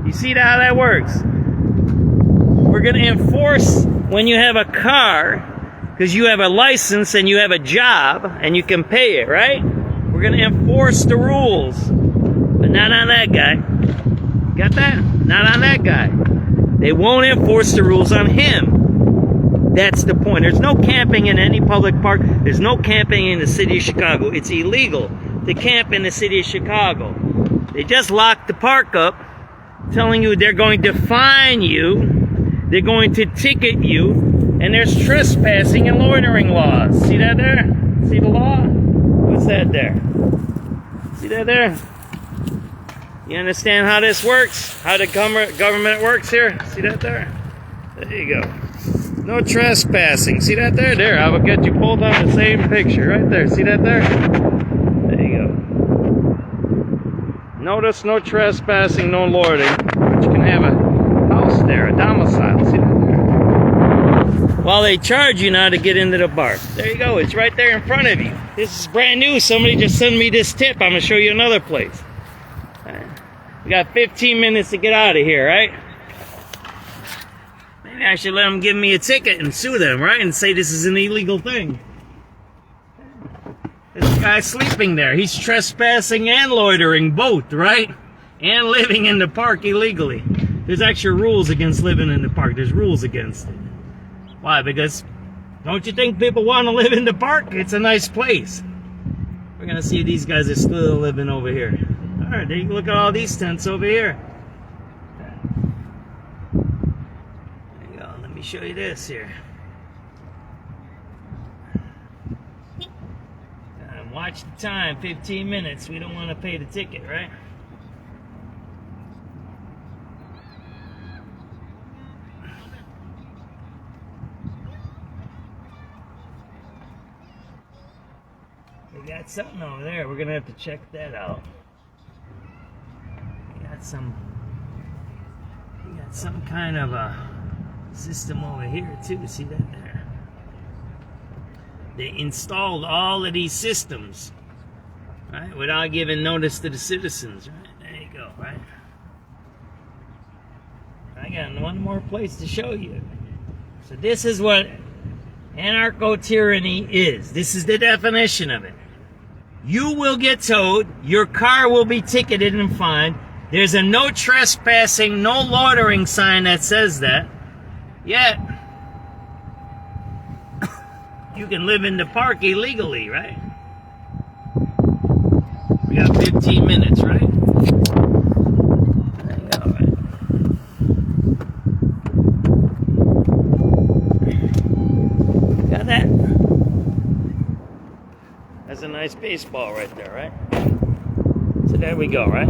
You see how that works? We're going to enforce when you have a car, because you have a license and you have a job and you can pay it, right? We're going to enforce the rules. But not on that guy. Got that? Not on that guy. They won't enforce the rules on him. That's the point. There's no camping in any public park. There's no camping in the city of Chicago. It's illegal to camp in the city of Chicago. They just locked the park up, telling you they're going to fine you, they're going to ticket you, and there's trespassing and loitering laws. See that there? See the law? What's that there? See that there? You understand how this works? How the government works here? See that there? There you go. No trespassing. See that there? There, I will get you pulled on the same picture. Right there. See that there? There you go. Notice no trespassing, no loitering. But you can have a house there, a domicile. See that there? While they charge you now to get into the park. There you go. It's right there in front of you. This is brand new. Somebody just sent me this tip. I'm going to show you another place. We got 15 minutes to get out of here, right? Maybe I should let them give me a ticket and sue them, right? And say this is an illegal thing. This guy's sleeping there. He's trespassing and loitering both, right? And living in the park illegally. There's actual rules against living in the park. There's rules against it. Why? Because don't you think people want to live in the park? It's a nice place. We're going to see if these guys are still living over here. All right, there you look at all these tents over here. There you go. Let me show you this here. Watch the time, 15 minutes. We don't want to pay the ticket, right? We got something over there. We're going to have to check that out. We got some kind of a system over here too. See that there? They installed all of these systems, right, without giving notice to the citizens, right? There you go, right? I got one more place to show you. So this is what anarcho-tyranny is. This is the definition of it. You will get towed. Your car will be ticketed and fined. There's a no trespassing, no loitering sign that says that. Yet, you can live in the park illegally, right? We got 15 minutes, right? There you go, right? Got that? That's a nice baseball right there, right? So there we go, right?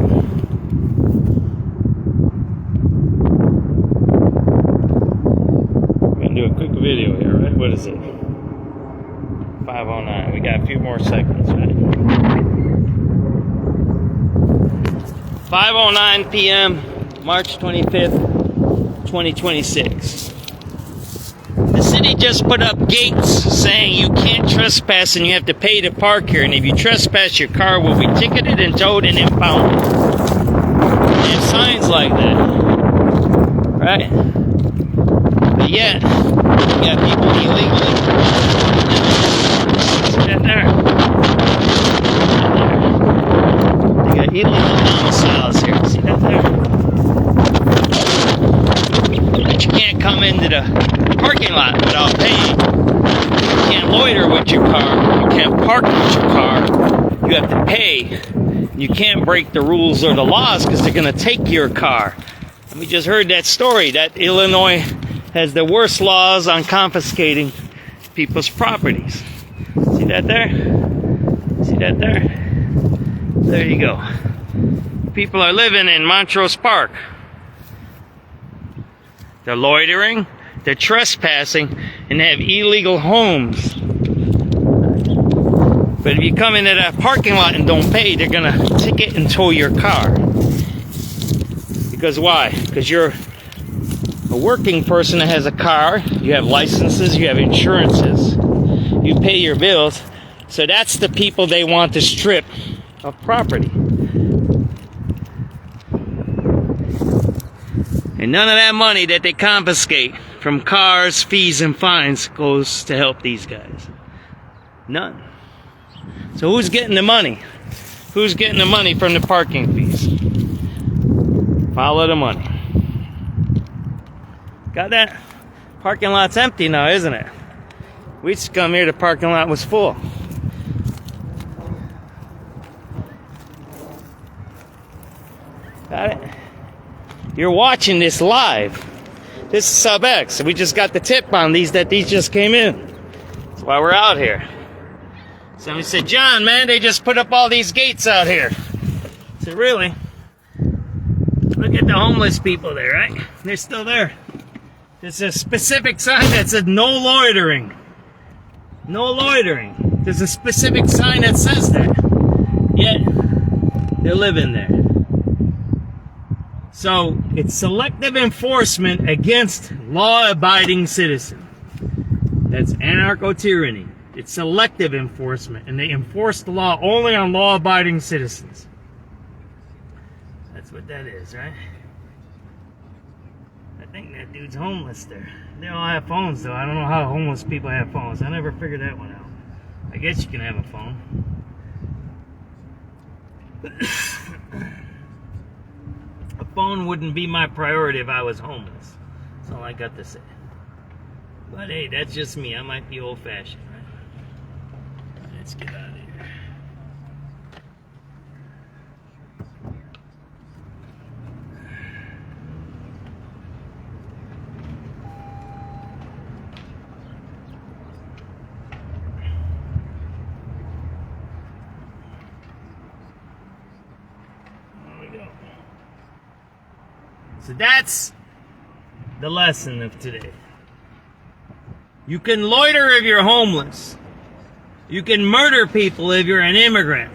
We're gonna do a quick video here, right? What is it? 5:09. We got a few more seconds, right? 5:09 p.m. March 25th, 2026. The city just put up gates saying you can't trespass and you have to pay to park here. And if you trespass, your car will be ticketed and towed and impounded. They have signs like that. Right? But yet, you got people illegally. See that there? They got illegal domiciles here. See that there? But you can't come into the parking lot without paying. You can't loiter with your car. You can't park with your car. You have to pay. You can't break the rules or the laws because they're going to take your car. And we just heard that story that Illinois has the worst laws on confiscating people's properties. See that there? See that there? There you go. People are living in Montrose Park. They're loitering, they're trespassing, and they have illegal homes. But if you come into that parking lot and don't pay, they're gonna ticket and tow your car. Because why? Because you're a working person that has a car, you have licenses, you have insurances, you pay your bills. So that's the people they want to strip of property. And none of that money that they confiscate from cars, fees, and fines goes to help these guys. None. So who's getting the money? Who's getting the money from the parking fees? Follow the money. Got that? Parking lot's empty now, isn't it? We used to come here, the parking lot was full. Got it? You're watching this live. This is SubX. We just got the tip on these that these just came in. That's why we're out here. Somebody said, John, man, they just put up all these gates out here. I said, really? Look at the homeless people there, right? They're still there. There's a specific sign that says no loitering. No loitering. There's a specific sign that says that. Yet, they're living there. So, it's selective enforcement against law-abiding citizens. That's anarcho-tyranny. It's selective enforcement, and they enforce the law only on law-abiding citizens. That's what that is, right? I think that dude's homeless there. They all have phones, though. I don't know how homeless people have phones. I never figured that one out. I guess you can have a phone. A phone wouldn't be my priority if I was homeless. That's all I got to say. But hey, that's just me. I might be old-fashioned, right? Let's get out of here. So that's the lesson of today. You can loiter if you're homeless. You can murder people if you're an immigrant,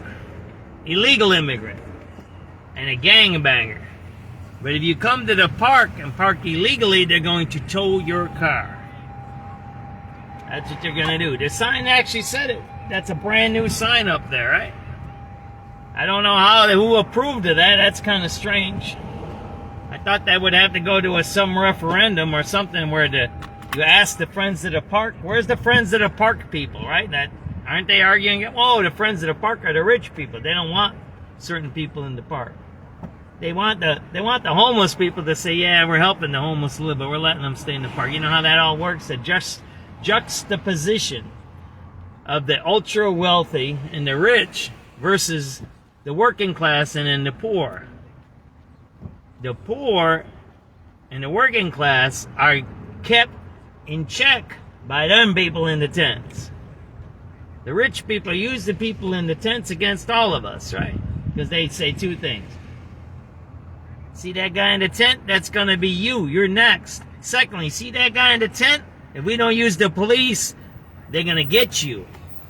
illegal immigrant, and a gangbanger. But if you come to the park and park illegally, they're going to tow your car. That's what they're going to do. The sign actually said it. That's a brand new sign up there, right? I don't know who approved of that. That's kind of strange. I thought that would have to go to some referendum or something where you ask the Friends of the Park. Where's the Friends of the Park people, right? Aren't they arguing? Oh, the Friends of the Park are the rich people. They don't want certain people in the park. They want the homeless people to say, yeah, we're helping the homeless live, but we're letting them stay in the park. You know how that all works? The juxtaposition of the ultra wealthy and the rich versus the working class and then the poor. The poor and the working class are kept in check by them people in the tents. The rich people use the people in the tents against all of us, right? Because they say two things. See that guy in the tent? That's going to be you. You're next. Secondly, see that guy in the tent? If we don't use the police, they're going to get you,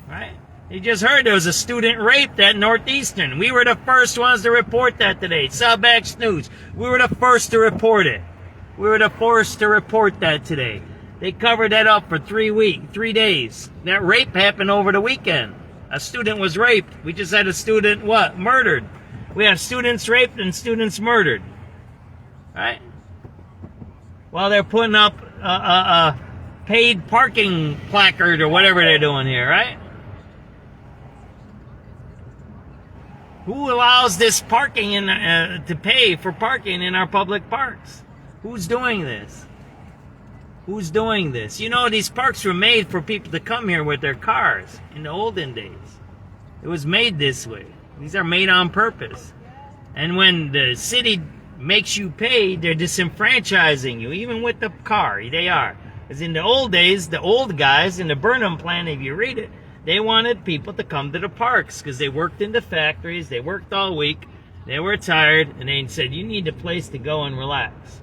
right? You just heard there was a student raped at Northeastern. We were the first ones to report that today. SubX.News. We were the first to report it. We were the first to report that today. They covered that up for 3 days. That rape happened over the weekend. A student was raped. We just had a student, murdered. We have students raped and students murdered. Right? While they're putting up a paid parking placard or whatever they're doing here, right? Who allows this parking to pay for parking in our public parks? Who's doing this? Who's doing this? You know, these parks were made for people to come here with their cars in the olden days. It was made this way. These are made on purpose. And when the city makes you pay, they're disenfranchising you, even with the car. They are. Because in the old days, the old guys in the Burnham plan, if you read it, they wanted people to come to the parks because they worked in the factories, they worked all week, they were tired, and they said, you need a place to go and relax.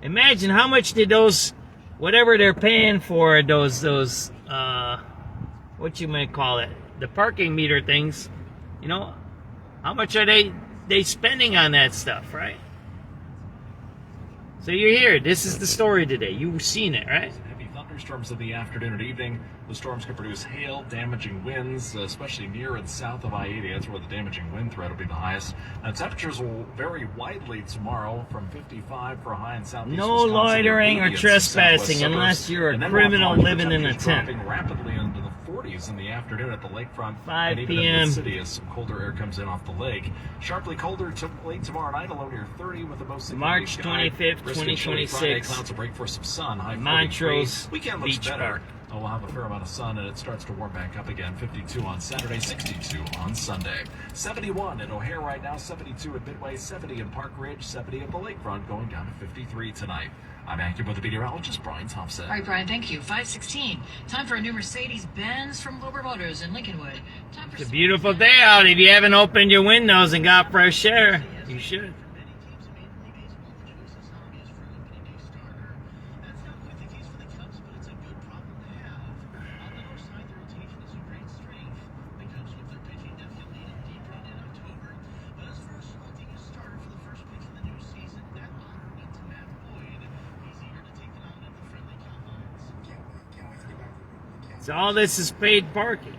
Imagine how much did those, whatever they're paying for, those what you might call it, the parking meter things, you know, how much are they spending on that stuff, right? So you're here. This is the story today. You've seen it, right?
Heavy thunderstorms in the afternoon and evening. The storms can produce hail, damaging winds, especially near and south of I-80. That's where the damaging wind threat will be the highest. Now, temperatures will vary widely tomorrow from 55 for a high in southeast
No
Wisconsin,
loitering or trespassing unless you're a criminal living in a tent.
Dropping rapidly into the 40s in the afternoon at the lakefront.
5
and even
p.m.
in the city as some colder air comes in off the lake. Sharply colder late tomorrow night, a low near 30 with the most
March 25th, 2026.
Clouds will break for some sun. High
Montrose
Weekend looks
Beach
better.
Park.
We'll have a fair amount of sun, and it starts to warm back up again. 52 on Saturday, 62 on Sunday. 71 at O'Hare right now, 72 at Midway, 70 in Park Ridge, 70 at the lakefront, going down to 53 tonight. I'm AccuWeather meteorologist Brian Thompson.
All right, Brian, thank you. 5:16. Time for a new Mercedes-Benz from Wilbur Motors in Lincolnwood. Time for
It's a beautiful day out. If you haven't opened your windows and got fresh air, you should. So all this is paid parking.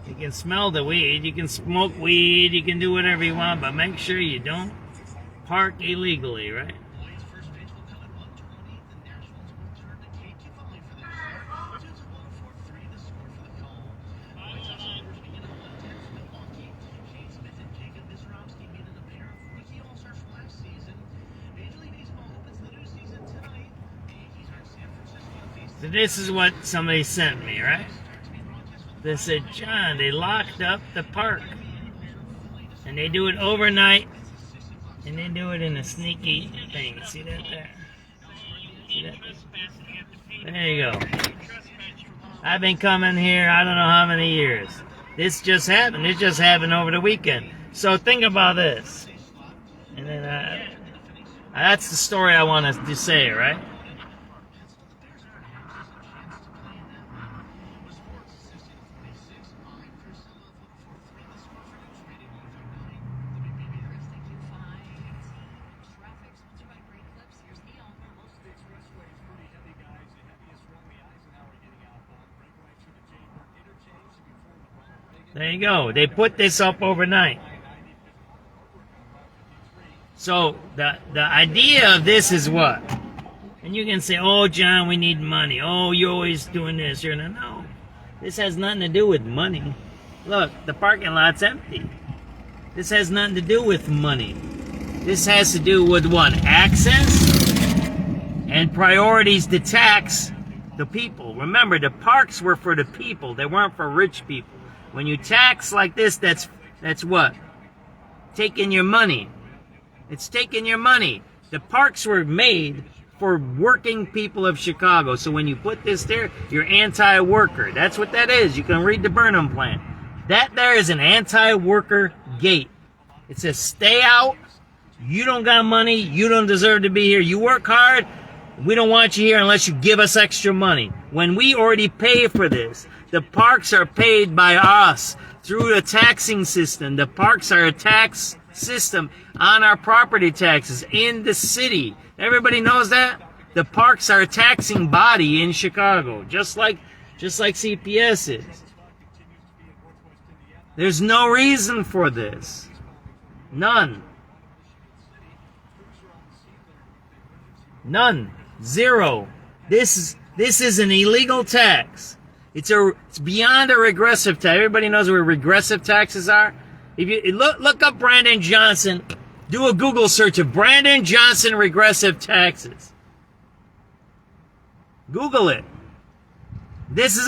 You can smell the weed, you can smoke weed, you can do whatever you want, but make sure you don't park illegally, right? So this is what somebody sent me, right? They said, John, they locked up the park. And they do it overnight. And they do it in a sneaky thing. See that there? See that? There you go. I've been coming here I don't know how many years. This just happened. It just happened over the weekend. So think about this. And then that's the story I want to say, right? There you go. They put this up overnight. So the idea of this is what? And you can say, oh, John, we need money. Oh, you're always doing this. You're not. No. This has nothing to do with money. Look, the parking lot's empty. This has nothing to do with money. This has to do with what? Access and priorities to tax the people. Remember, the parks were for the people. They weren't for rich people. When you tax like this, that's what? Taking your money. It's taking your money. The parks were made for working people of Chicago. So when you put this there, you're anti-worker. That's what that is. You can read the Burnham plan. That there is an anti-worker gate. It says stay out. You don't got money. You don't deserve to be here. You work hard. We don't want you here unless you give us extra money. When we already pay for this, the parks are paid by us through the taxing system. The parks are a tax system on our property taxes in the city. Everybody knows that? The parks are a taxing body in Chicago, just like CPS is. There's no reason for this. None. None. Zero. This is an illegal tax. It's beyond a regressive tax. Everybody knows where regressive taxes are. If you look up Brandon Johnson, do a Google search of Brandon Johnson regressive taxes. Google it. This is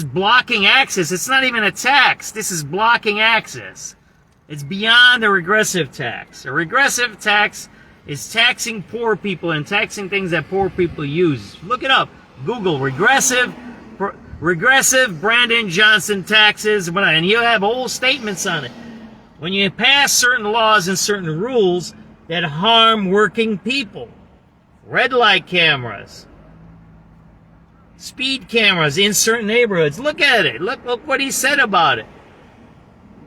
blocking access. It's not even a tax. This is blocking access. It's beyond a regressive tax. A regressive tax is taxing poor people and taxing things that poor people use. Look it up. Google regressive Brandon Johnson taxes, and you have whole statements on it. When you pass certain laws and certain rules that harm working people, red light cameras, speed cameras in certain neighborhoods. Look at it. Look what he said about it.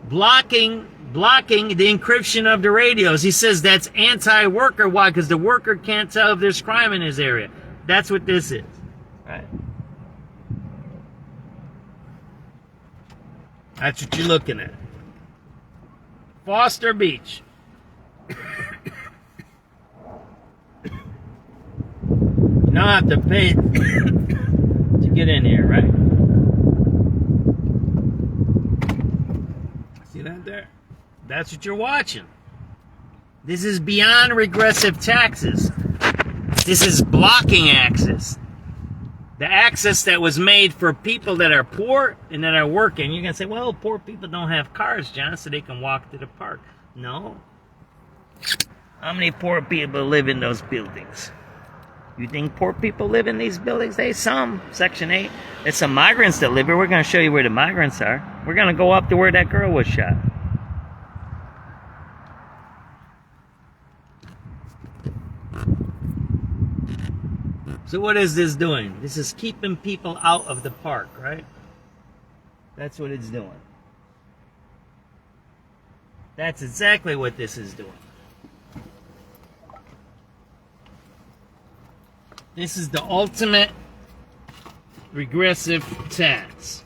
Blocking the encryption of the radios. He says that's anti-worker. Why? Because the worker can't tell if there's crime in his area. That's what this is. Right. That's what you're looking at. Foster Beach. You don't have to pay to get in here, right? See that there? That's what you're watching. This is beyond regressive taxes. This is blocking access. The access that was made for people that are poor and that are working. You're going to say, well, poor people don't have cars, John, so they can walk to the park. No. How many poor people live in those buildings? You think poor people live in these buildings? They some. Section 8. There's some migrants that live here. We're going to show you where the migrants are. We're going to go up to where that girl was shot. So what is this doing? This is keeping people out of the park, right? That's what it's doing. That's exactly what this is doing. This is the ultimate regressive tax.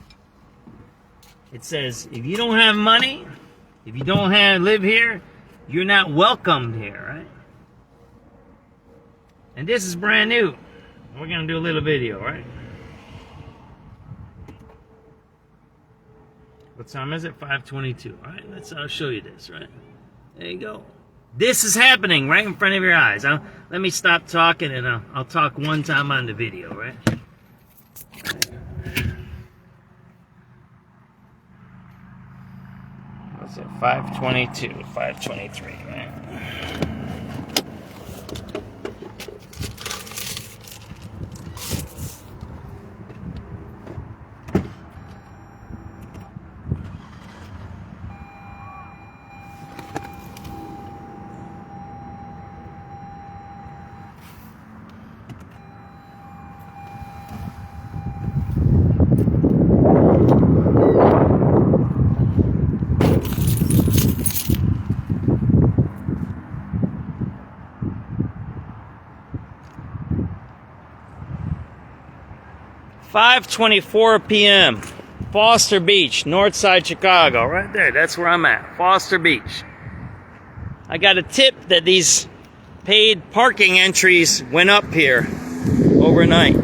It says, if you don't have money, if you don't live here, you're not welcomed here, right? And this is brand new. We're going to do a little video, right? What time is it? 5:22. All right, I'll show you this, right? There you go. This is happening right in front of your eyes. Let me stop talking and I'll talk one time on the video, right? What's it? 5:22, 5:23, right? 5:24 p.m. Foster Beach, north side Chicago. Right there, that's where I'm at. Foster Beach. I got a tip that these paid parking entries went up here overnight.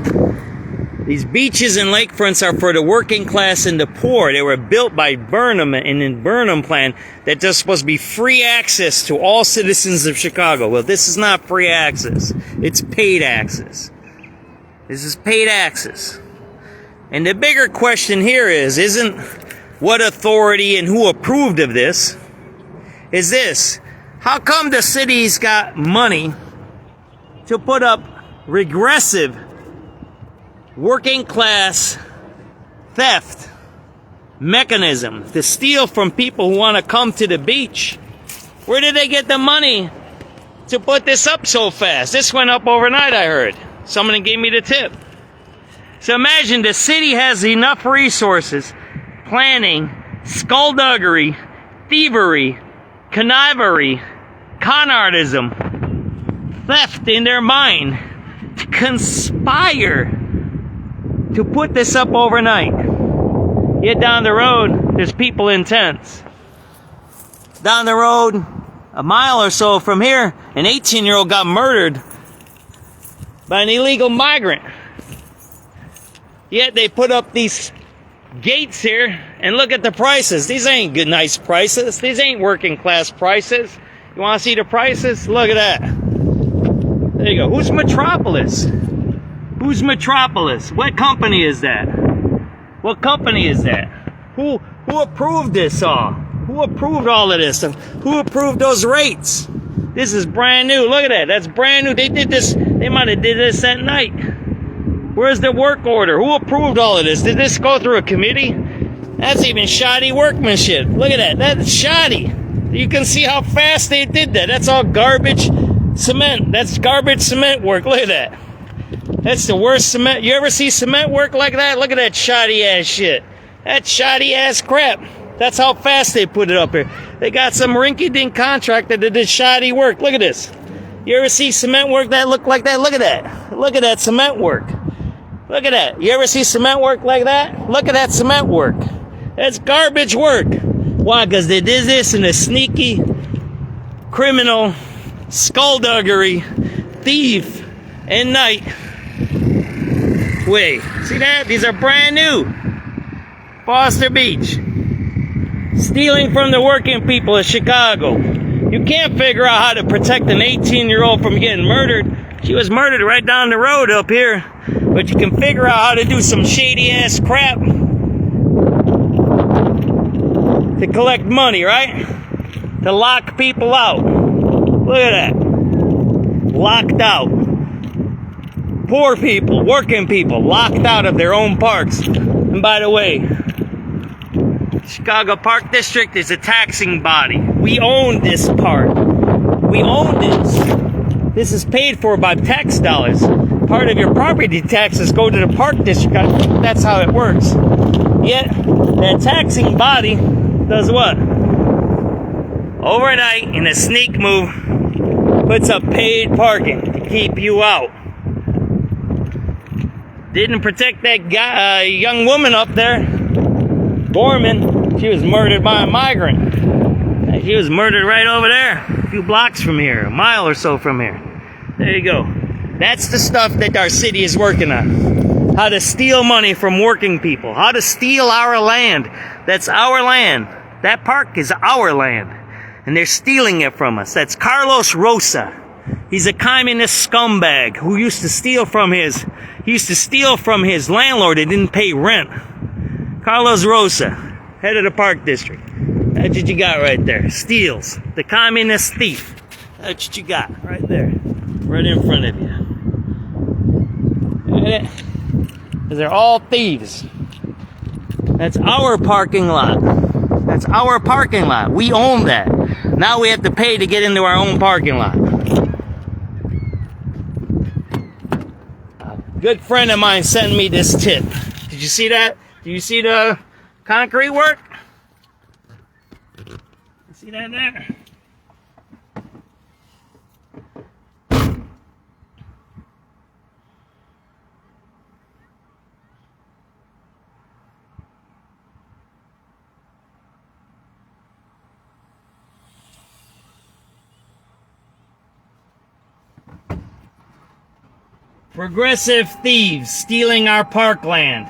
These beaches and lakefronts are for the working class and the poor. They were built by Burnham and in Burnham plan that there's supposed to be free access to all citizens of Chicago. Well, this is not free access. It's paid access. This is paid access. And the bigger question here isn't what authority and who approved of this, is this. How come the city's got money to put up regressive working class theft mechanism to steal from people who want to come to the beach. Where did they get the money to put this up so fast? This went up overnight, I heard. Someone gave me the tip. So imagine the city has enough resources, planning, skullduggery, thievery, connivery, con artism, theft in their mind to conspire to put this up overnight. Yet down the road, there's people in tents. Down the road, a mile or so from here, an 18-year-old got murdered by an illegal migrant. Yet they put up these gates here, and look at the prices. These ain't good, nice prices. These ain't working class prices. You want to see the prices? Look at that. There you go. Who's Metropolis? Who's Metropolis? What company is that? What company is that? Who approved this all? Who approved all of this? Who approved those rates? This is brand new. Look at that. That's brand new. They did this. They might have did this at night. Where's the work order? Who approved all of this? Did this go through a committee? That's even shoddy workmanship. Look at that. That's shoddy. You can see how fast they did that. That's all garbage cement. That's garbage cement work. Look at that. That's the worst cement. You ever see cement work like that? Look at that shoddy ass shit. That shoddy ass crap. That's how fast they put it up here. They got some rinky-dink contractor that did shoddy work. Look at this. You ever see cement work that look like that? Look at that. Look at that cement work. Look at that. You ever see cement work like that? Look at that cement work. That's garbage work. Why? Because they did this in a sneaky, criminal, skullduggery, thief, and night way. See that? These are brand new. Foster Beach. Stealing from the working people of Chicago. You can't figure out how to protect an 18-year-old from getting murdered. She was murdered right down the road up here. But you can figure out how to do some shady-ass crap to collect money, right? To lock people out. Look at that. Locked out. Poor people, working people, locked out of their own parks. And by the way, Chicago Park District is a taxing body. We own this park. We own this. This is paid for by tax dollars. Part of your property taxes go to the park district. I think that's how it works. Yet, that taxing body does what? Overnight, in a sneak move, puts up paid parking to keep you out. Didn't protect that guy, young woman up there, Gorman. She was murdered by a migrant. She was murdered right over there, a few blocks from here, a mile or so from here. There you go. That's the stuff that our city is working on. How to steal money from working people. How to steal our land. That's our land. That park is our land. And they're stealing it from us. That's Carlos Rosa. He's a communist scumbag who used to steal from his landlord that didn't pay rent. Carlos Rosa, head of the park district. That's what you got right there. Steals. The communist thief. That's what you got right there. Right in front of you. Because they're all thieves. That's our parking lot. That's our parking lot. We own that. Now we have to pay to get into our own parking lot. A good friend of mine sent me this tip. Did you see that? Do you see the concrete work? See that there? Progressive thieves stealing our parkland.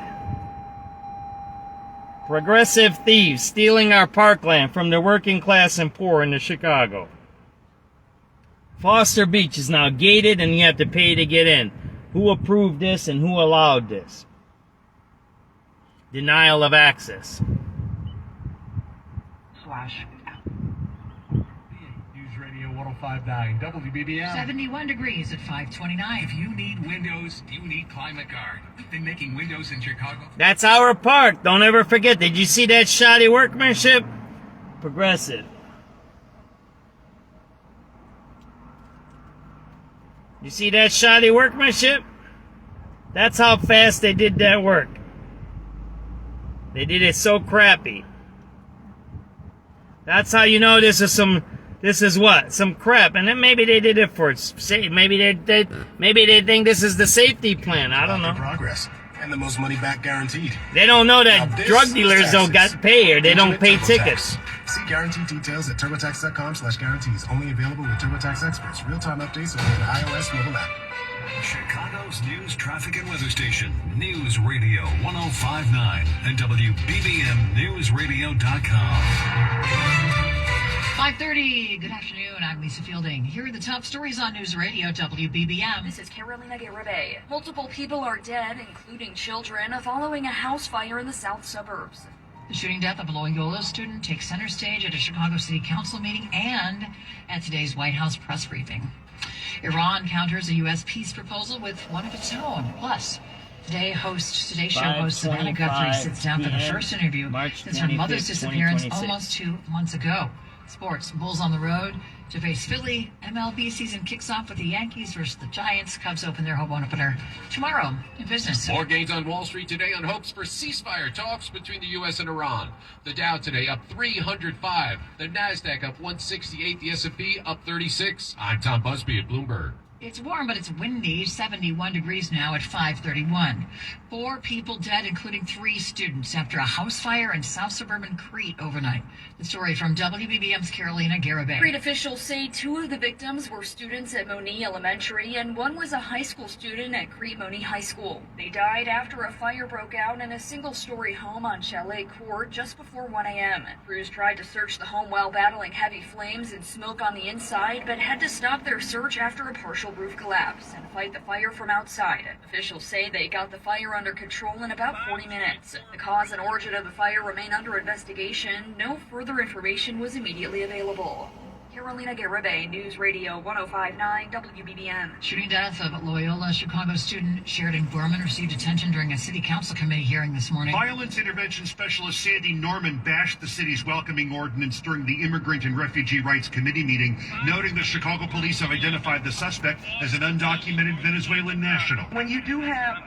Progressive thieves stealing our parkland from the working class and poor in Chicago. Foster Beach is now gated and you have to pay to get in. Who approved this and who allowed this? Denial of access.
Use News Radio 105.9 WBBM.
71 degrees at 529.
If you need windows, you need Climate Guard. Been making windows in Chicago.
That's our park. Don't ever forget. Did you see that shoddy workmanship? Progressive. You see that shoddy workmanship? That's how fast they did that work. They did it so crappy. That's how you know this is what? Some crap. And then maybe they did it for maybe they think this is the safety plan. I don't know.
Progress. And the most money back guaranteed.
They don't know that drug dealers don't got pay or they don't pay tickets.
See guarantee details at turbotax.com/guarantees. Only available with TurboTax experts. Real-time updates on the iOS mobile app.
Chicago's news, traffic, and weather station. News Radio 105.9 and WBBMNewsRadio.com.
5:30. Good afternoon. I'm Lisa Fielding. Here are the top stories on News Radio WBBM.
This is Carolina Garibay. Multiple people are dead, including children, following a house fire in the south suburbs.
The shooting death of a Loyola student takes center stage at a Chicago City Council meeting and at today's White House press briefing. Iran counters a U.S. peace proposal with one of its own. Plus, Today's show host Savannah Guthrie sits down for the first interview since her mother's disappearance almost 2 months ago. Sports, Bulls on the road to face Philly. MLB season kicks off with the Yankees versus the Giants. Cubs open their home opener tomorrow in business.
More gains on Wall Street today on hopes for ceasefire talks between the U.S. and Iran. The Dow today up 305. The NASDAQ up 168. The S&P up 36. I'm Tom Busby at Bloomberg.
It's warm, but it's windy. 71 degrees now at 5:31. 4 people dead, including 3 students, after a house fire in south suburban Crete overnight. The story from WBBM's Carolina Garibay.
Crete officials say 2 of the victims were students at Moni Elementary and 1 was a high school student at Crete Moni High School. They died after a fire broke out in a single-story home on Chalet Court just before 1 a.m. Crews tried to search the home while battling heavy flames and smoke on the inside, but had to stop their search after a partial roof collapse and fight the fire from outside. Officials say they got the fire under control in about 40 minutes. The cause and origin of the fire remain under investigation. No further information was immediately available. Carolina Garibay, News Radio 105.9 WBBM.
Shooting death of Loyola Chicago student Sheridan Gorman received attention during a city council committee hearing this morning.
Violence intervention specialist Sandy Norman bashed the city's welcoming ordinance during the Immigrant and Refugee Rights Committee meeting, noting the Chicago police have identified the suspect as an undocumented Venezuelan national.
When you do have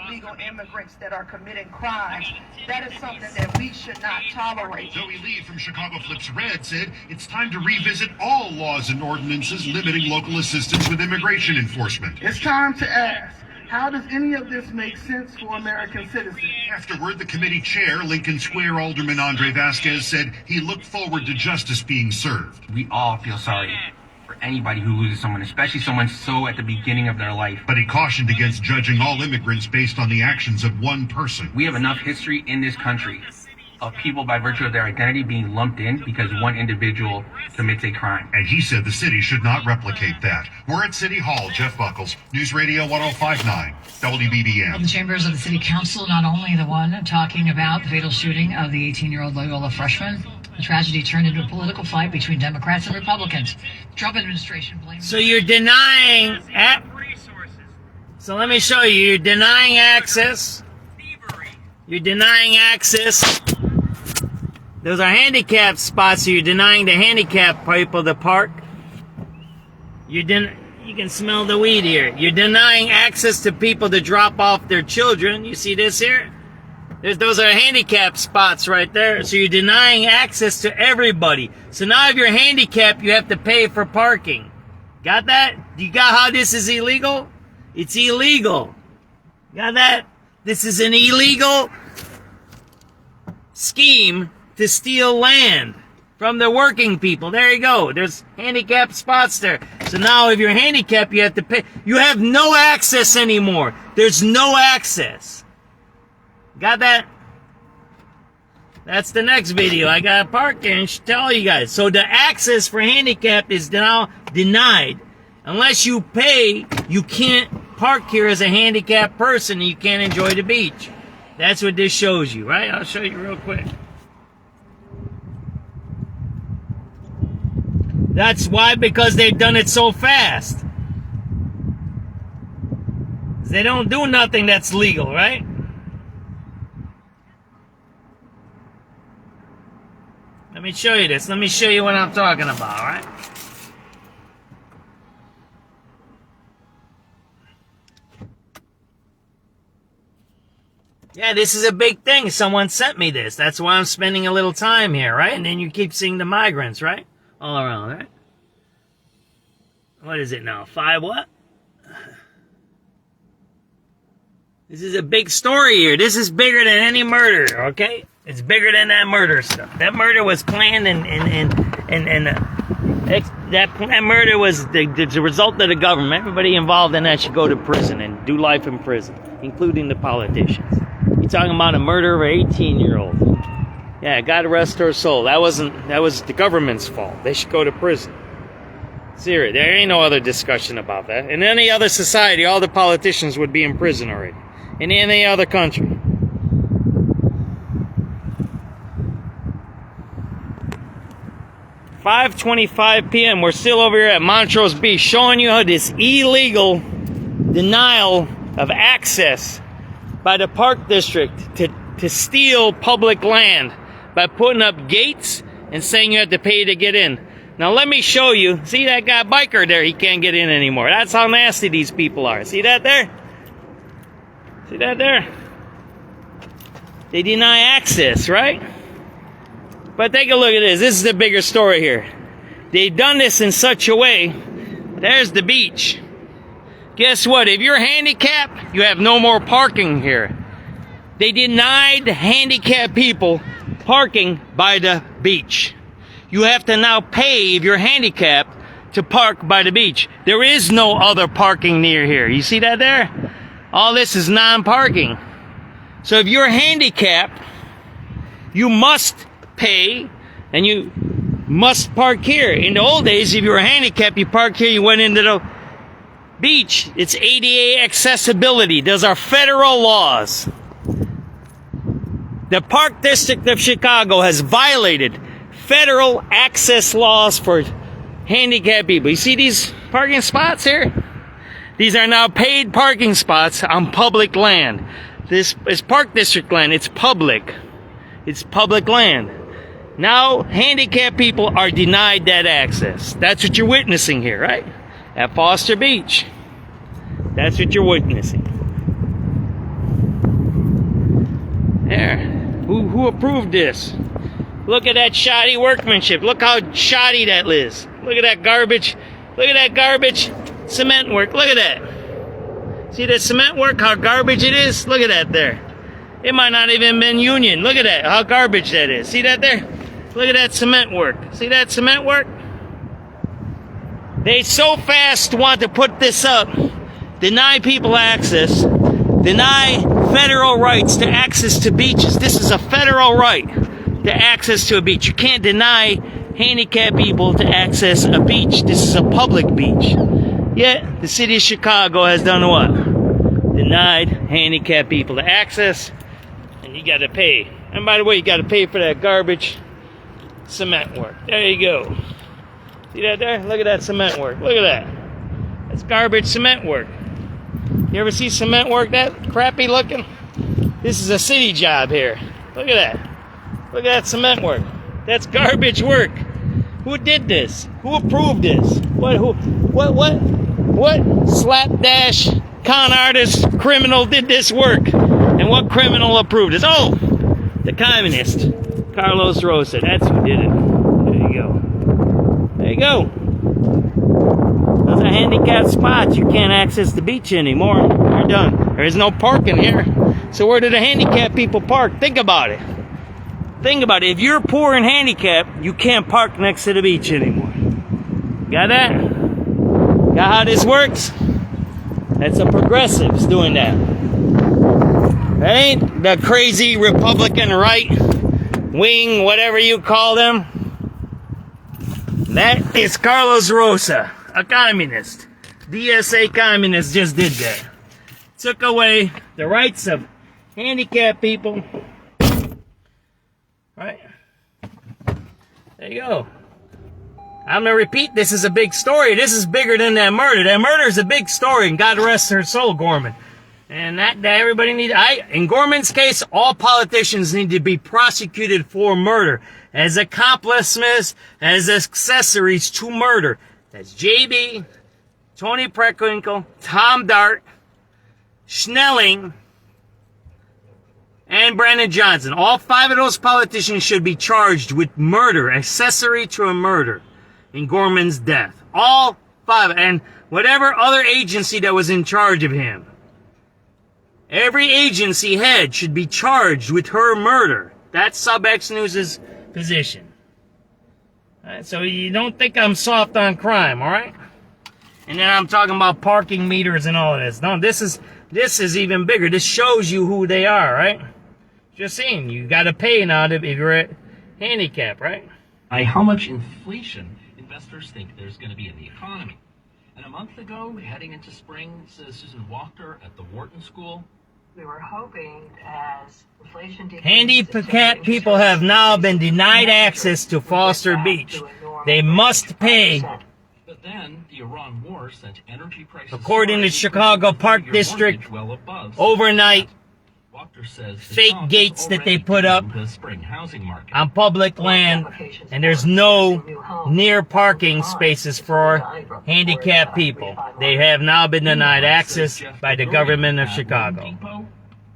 illegal immigrants that are committing crimes, that is something that we should not tolerate.
Zoe Lee from Chicago Flips Red said it's time to revisit all laws and ordinances limiting local assistance with immigration enforcement.
It's time to ask, how does any of this make sense for American citizens?
Afterward, the committee chair, Lincoln Square Alderman Andre Vasquez, said he looked forward to justice being served.
We all feel sorry for anybody who loses someone, especially someone so at the beginning of their life.
But he cautioned against judging all immigrants based on the actions of one person.
We have enough history in this country of people by virtue of their identity being lumped in because one individual commits a crime.
And he said the city should not replicate that. We're at City Hall. Jeff Buckles, News Radio 105.9, WBBM.
The chambers of the City Council, not only the one talking about the fatal shooting of the 18-year-old Loyola freshman, the tragedy turned into a political fight between Democrats and Republicans. The Trump administration blames...
So you're denying... So let me show you. You're denying access. You're denying access. Those are handicap spots, so you're denying the handicap people the park. You can smell the weed here. You're denying access to people to drop off their children. You see this here? Those are handicap spots right there. So you're denying access to everybody. So now if you're handicapped, you have to pay for parking. Got that? You got how this is illegal? It's illegal. Got that? This is an illegal scheme to steal land from the working people. There you go. There's handicapped spots there. So now if you're handicapped, you have to pay. You have no access anymore. There's no access. Got that? That's the next video. I got to park there and tell you guys. So the access for handicapped is now denied. Unless you pay, you can't park here as a handicapped person and you can't enjoy the beach. That's what this shows you, right? I'll show you real quick. That's why, because they've done it so fast. They don't do nothing that's legal, right? Let me show you this. Let me show you what I'm talking about, all right? Yeah, this is a big thing. Someone sent me this. That's why I'm spending a little time here, right? And then you keep seeing the migrants, right? All around, right? What is it now? 5 what? This is a big story here. This is bigger than any murder, okay? It's bigger than that murder stuff. That murder was planned that murder was the result of the government. Everybody involved in that should go to prison and do life in prison, including the politicians. You're talking about a murder of an 18-year-old. Yeah, God rest her soul. That was the government's fault. They should go to prison. Serious. There ain't no other discussion about that. In any other society, all the politicians would be in prison already. In any other country. $5:25 p.m. We're still over here at Montrose Beach showing you how this illegal denial of access by the park district to steal public land by putting up gates and saying you have to pay to get in. Now let me show you. See that guy biker there? He can't get in anymore. That's how nasty these people are. See that there? See that there? They deny access, right? But take a look at this. This is the bigger story here. They've done this in such a way. There's the beach. Guess what? If you're handicapped, you have no more parking here. They denied handicapped people parking by the beach. You have to now pay, if you're handicapped, to park by the beach. There is no other parking near here. You see that there? All this is non-parking. So if you're handicapped, you must pay and you must park here. In the old days, if you were handicapped, you parked here, you went into the beach. It's ADA accessibility. Those are federal laws. The Park District of Chicago has violated federal access laws for handicapped people. You see these parking spots here? These are now paid parking spots on public land. This is Park District land. It's public. It's public land. Now, handicapped people are denied that access. That's what you're witnessing here, right? At Foster Beach. That's what you're witnessing. There. Who approved this? Look at that shoddy workmanship. Look how shoddy that is. Look at that garbage. Look at that garbage cement work. Look at that. See that cement work, how garbage it is? Look at that there. It might not even been union. Look at that, how garbage that is. See that there? Look at that cement work. See that cement work? They so fast want to put this up, deny people access, deny federal rights to access to beaches. This is a federal right to access to a beach. You can't deny handicapped people to access a beach. This is a public beach. Yet, the city of Chicago has done what? Denied handicapped people to access, and you gotta pay. And by the way, you gotta pay for that garbage cement work. There you go. See that there? Look at that cement work. Look at that. That's garbage cement work. You ever see cement work that crappy looking? This is a city job here. Look at that. Look at that cement work. That's garbage work. Who did this? Who approved this? What slapdash con artist criminal did this work? And what criminal approved this? Oh, the communist, Carlos Rosa. That's who did it. There you go. There you go. Those are handicapped spots. You can't access the beach anymore. You're done. There is no parking here. So where do the handicapped people park? Think about it. Think about it. If you're poor and handicapped, you can't park next to the beach anymore. Got that? Got how this works? That's the progressives doing that. That ain't the crazy Republican right wing, whatever you call them. That is Carlos Rosa, a communist. DSA communist just did that. Took away the rights of handicapped people. Right? There you go. I'm going to repeat, this is a big story. This is bigger than that murder. That murder is a big story, and God rest her soul, Gorman. And that everybody needs, in Gorman's case, all politicians need to be prosecuted for murder as accomplices, as accessories to murder. That's JB, Tony Preckwinkle, Tom Dart, Schnelling, and Brandon Johnson. All 5 of those politicians should be charged with murder, accessory to a murder in Gorman's death. All 5, and whatever other agency that was in charge of him. Every agency head should be charged with her murder. That's SubX.News' position. Alright, so you don't think I'm soft on crime, alright? And then I'm talking about parking meters and all of this. No, this is even bigger. This shows you who they are, right? Just saying, you gotta pay now if you're handicapped, right?
How much inflation investors think there's going to be in the economy. And a month ago, heading into spring, says Susan Walker at the Wharton School,
we were hoping as inflation
handicapped people have now been denied access to Foster Beach. They must pay.
But then the Iran war sent energy prices,
according to Chicago Park District, overnight fake gates that they put up on public land, and there's no near parking spaces for handicapped people. They have now been denied access by the government of Chicago.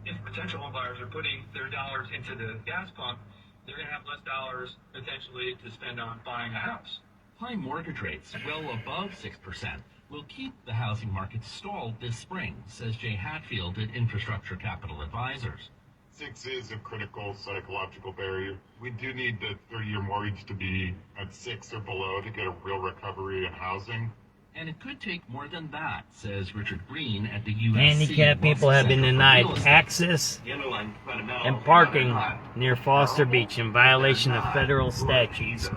If potential home buyers are putting their dollars into the gas pump, they're going to have less dollars potentially to spend on buying a house.
High mortgage rates, well above 6%, will keep the housing market stalled this spring, says Jay Hatfield at Infrastructure Capital Advisors.
6 is a critical psychological barrier. We do need the 30-year mortgage to be at 6 or below to get a real recovery in housing.
And it could take more than that, says Richard Green at the USC.
Handicapped people have been denied access and parking near Foster Beach in violation of federal statutes.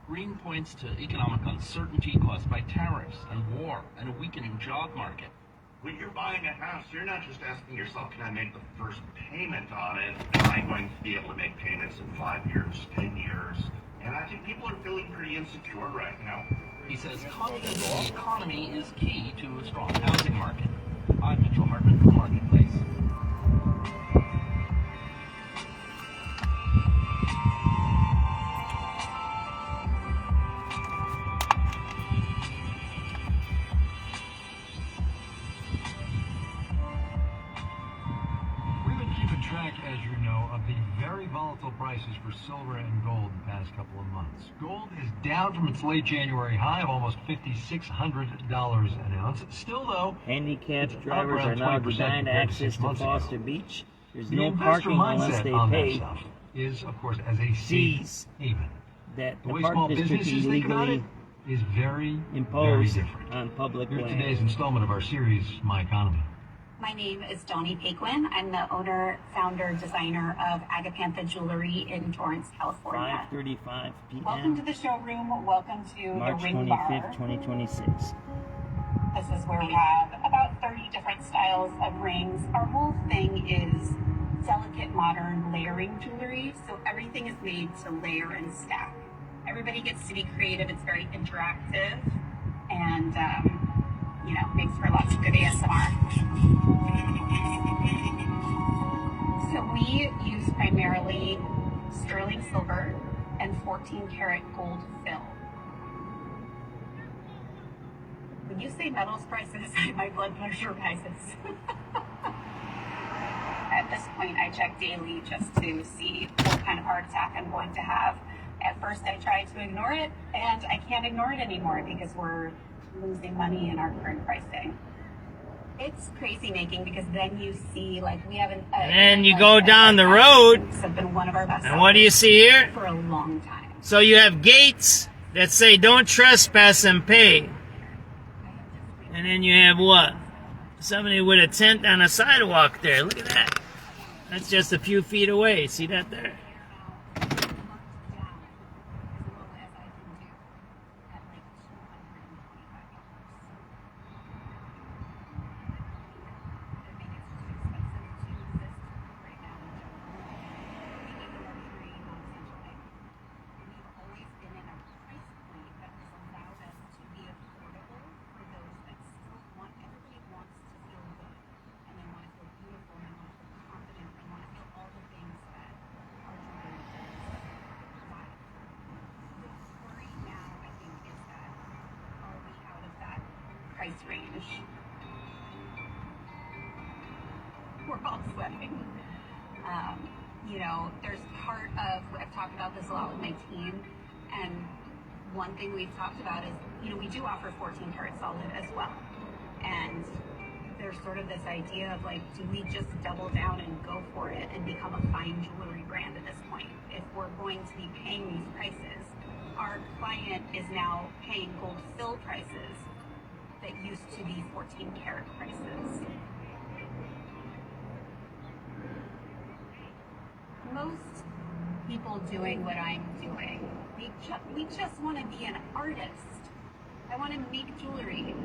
Green points to economic uncertainty caused by tariffs and war and a weakening job market.
When you're buying a house, you're not just asking yourself, can I make the first payment on it? Am I going to be able to make payments in 5 years, 10 years? And I think people are feeling pretty insecure right now.
He says confidence in the economy is key to a strong housing market. I'm Mitchell Hartman for Marketplace.
Track, as you know, of the very volatile prices for silver and gold the past couple of months. Gold is down from its late January high of almost $5,600 an ounce. Still, though,
handicapped drivers are now denied access to Foster Beach. There's no
investor
parking unless they pay.
That is, of course, as a safe haven.
That
the
the
way
park
small
district
businesses think about it
illegally
is very
imposed
different.
on public
Here's
land.
today's installment of our series, My Economy.
My name is Donnie Paquin. I'm the owner, founder, designer of Agapantha Jewelry in Torrance, California.
5:35 p.m.
Welcome to the showroom. Welcome to
March
the Ring
25th,
Bar.
2026.
This is where we have about 30 different styles of rings. Our whole thing is delicate, modern layering jewelry. So everything is made to layer and stack. Everybody gets to be creative. It's very interactive, and makes for lots of good ASMR. So we use primarily sterling silver and 14 karat gold fill. When you say metals prices, my blood pressure rises. At this point, I check daily just to see what kind of heart attack I'm going to have. At first, I tried to ignore it, and I can't ignore it anymore because we're losing money in our current pricing. It's crazy making because then you see, like, we have an...
And then you go down the road,
have been one of our best
and what do you see here?
For a long time.
So you have gates that say don't trespass and pay. And then you have what? Somebody with a tent on a sidewalk there. Look at that. That's just a few feet away. See that there?
price range. We're all sweating. You know, there's part of, I've talked about this a lot with my team, and one thing we've talked about is, you know, we do offer 14 karat solid as well. And there's sort of this idea of like, do we just double down and go for it and become a fine jewelry brand at this point? If we're going to be paying these prices, our client is now paying gold fill prices that used to be 14 karat prices. Most people doing what I'm doing, we just want to be an artist. I want to make jewelry.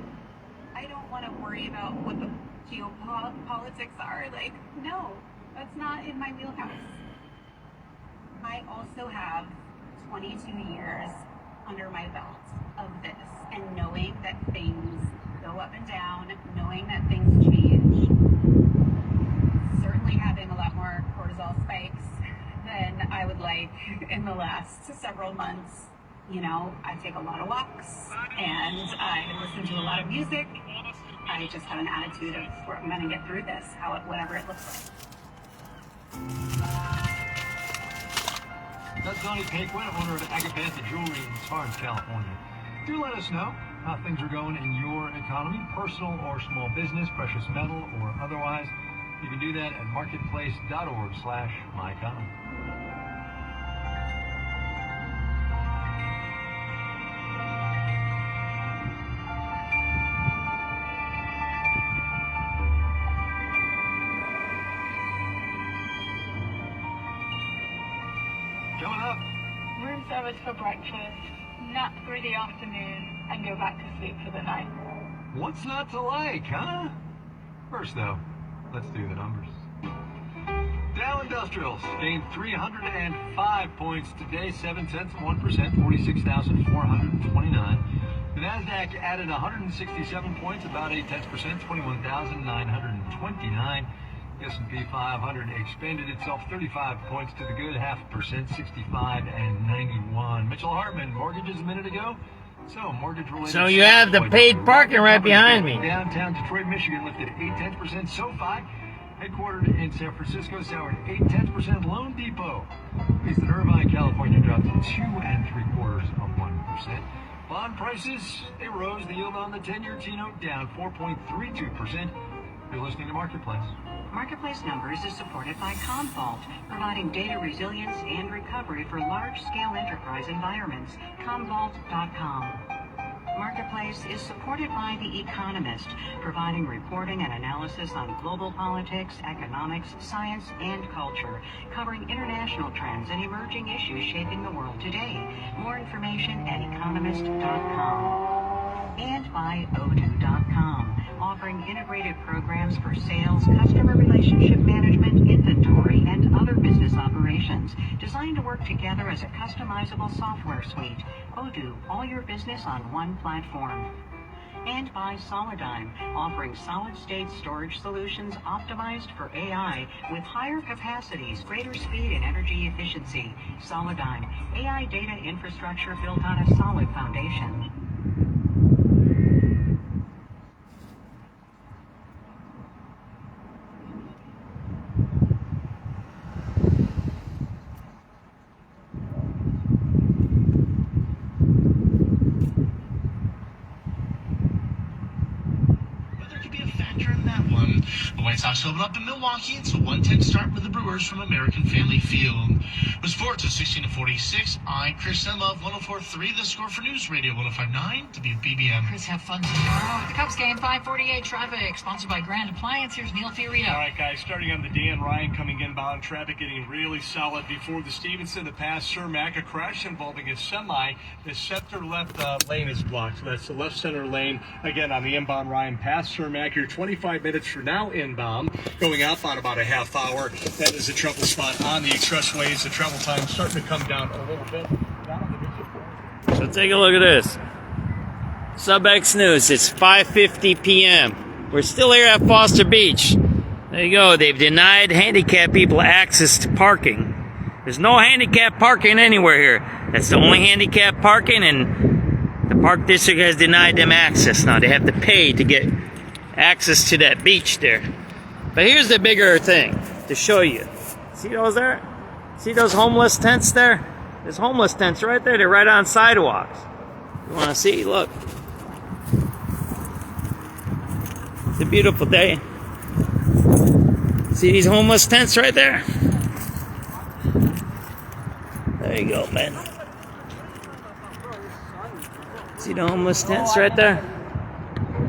I don't want to worry about what the geopolitics are. Like, no, that's not in my wheelhouse. I also have 22 years under my belt of this, and knowing that things go up and down, knowing that things change, certainly having a lot more cortisol spikes than I would like in the last several months. You know, I take a lot of walks and I listen to a lot of music. I just have an attitude of I'm going to get through this, whatever it looks like.
That's Donnie Paquin, owner of Agapantha Jewelry in Torrance, California. Do let us know how things are going in your economy, personal or small business, precious metal or otherwise. You can do that at marketplace.org/myeconomy. Coming up.
Room service for breakfast, nap through the afternoon, and go back to sleep for the night.
What's not to like, huh? First, though, let's do the numbers. Dow Industrials gained 305 points today, 0.7%, 46,429. The Nasdaq added 167 points, about 0.8%, 21,929. The S&P 500 expanded itself 35 points to the good, 0.5%, 65,91. Mitchell Hartman, mortgages a minute ago. So, mortgage-related.
So you have the paid parking right behind me.
Downtown Detroit, Michigan lifted 0.8%. SoFi, headquartered in San Francisco, soured 0.8%. Loan Depot, based in Irvine, California, dropped 2.75%. Bond prices, they rose. The yield on the 10-year T-note down 4.32%. You're listening to Marketplace.
Marketplace Numbers is supported by Commvault, providing data resilience and recovery for large-scale enterprise environments. Commvault.com. Marketplace is supported by The Economist, providing reporting and analysis on global politics, economics, science, and culture, covering international trends and emerging issues shaping the world today. More information at economist.com. And by Odoo.com, offering integrated programs for sales, customer relationship management, inventory, and other business operations, designed to work together as a customizable software suite. Odoo, all your business on one platform. And by Solidigm, offering solid-state storage solutions optimized for AI with higher capacities, greater speed, and energy efficiency. Solidigm, AI data infrastructure built on a solid foundation.
The White Sox open up in Milwaukee. It's a 1-10 start with the Brewers from American Family Field. It was 16-46. I'm Chris Enlove, 104.3. The Score for News Radio 105.9 WBBM.
Chris, have fun tomorrow at the Cubs game. 548 traffic, sponsored by Grand Appliance. Here's Neil Fiorito.
All right, guys, starting on the Dan Ryan coming inbound. Traffic getting really solid before the Stevenson. The pass Cermak, a crash involving a semi. The center left lane is blocked. So that's the left center lane. Again, on the inbound Ryan past Cermak. You're 25 minutes from now inbound. Going out on about a half hour. That is the trouble spot on the expressways. The travel time starting to come down a little bit.
So take a look at this. SubX.News. It's 5:50 p.m. We're still here at Foster Beach. There you go. They've denied handicapped people access to parking. There's no handicapped parking anywhere here. That's the only handicapped parking, and The park district has denied them access now. They have to pay to get access to that beach there. But here's the bigger thing to show you. See those there? See those homeless tents there? There's homeless tents right there. They're right on sidewalks. You want to see? Look. It's a beautiful day. See these homeless tents right there? There you go, man. See the homeless tents right there?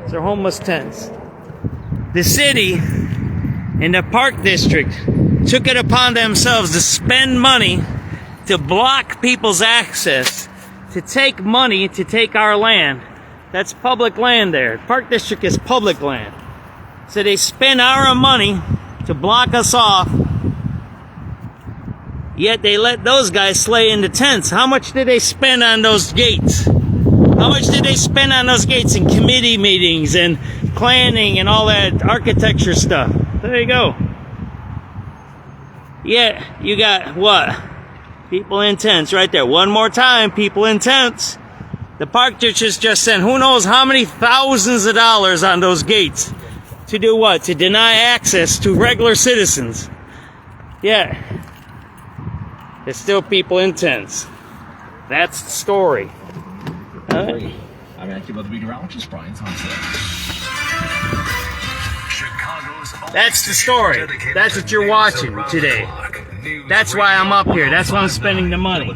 These are homeless tents. The city and the park district took it upon themselves to spend money to block people's access, to take money to take our land. That's public land there. Park district is public land. So they spend our money to block us off, yet they let those guys slay in the tents. How much did they spend on those gates? How much did they spend on those gates in committee meetings and planning and all that architecture stuff? There you go. Yeah, you got what? People in tents right there. One more time, people in tents. The park district just sent who knows how many thousands of dollars on those gates. To do what? To deny access to regular citizens. Yeah. There's still people in tents. That's the story.
I'm actually about the meteorologist, Brian Thompson.
That's the story. That's what you're watching today. That's why I'm up here. That's why I'm spending the money.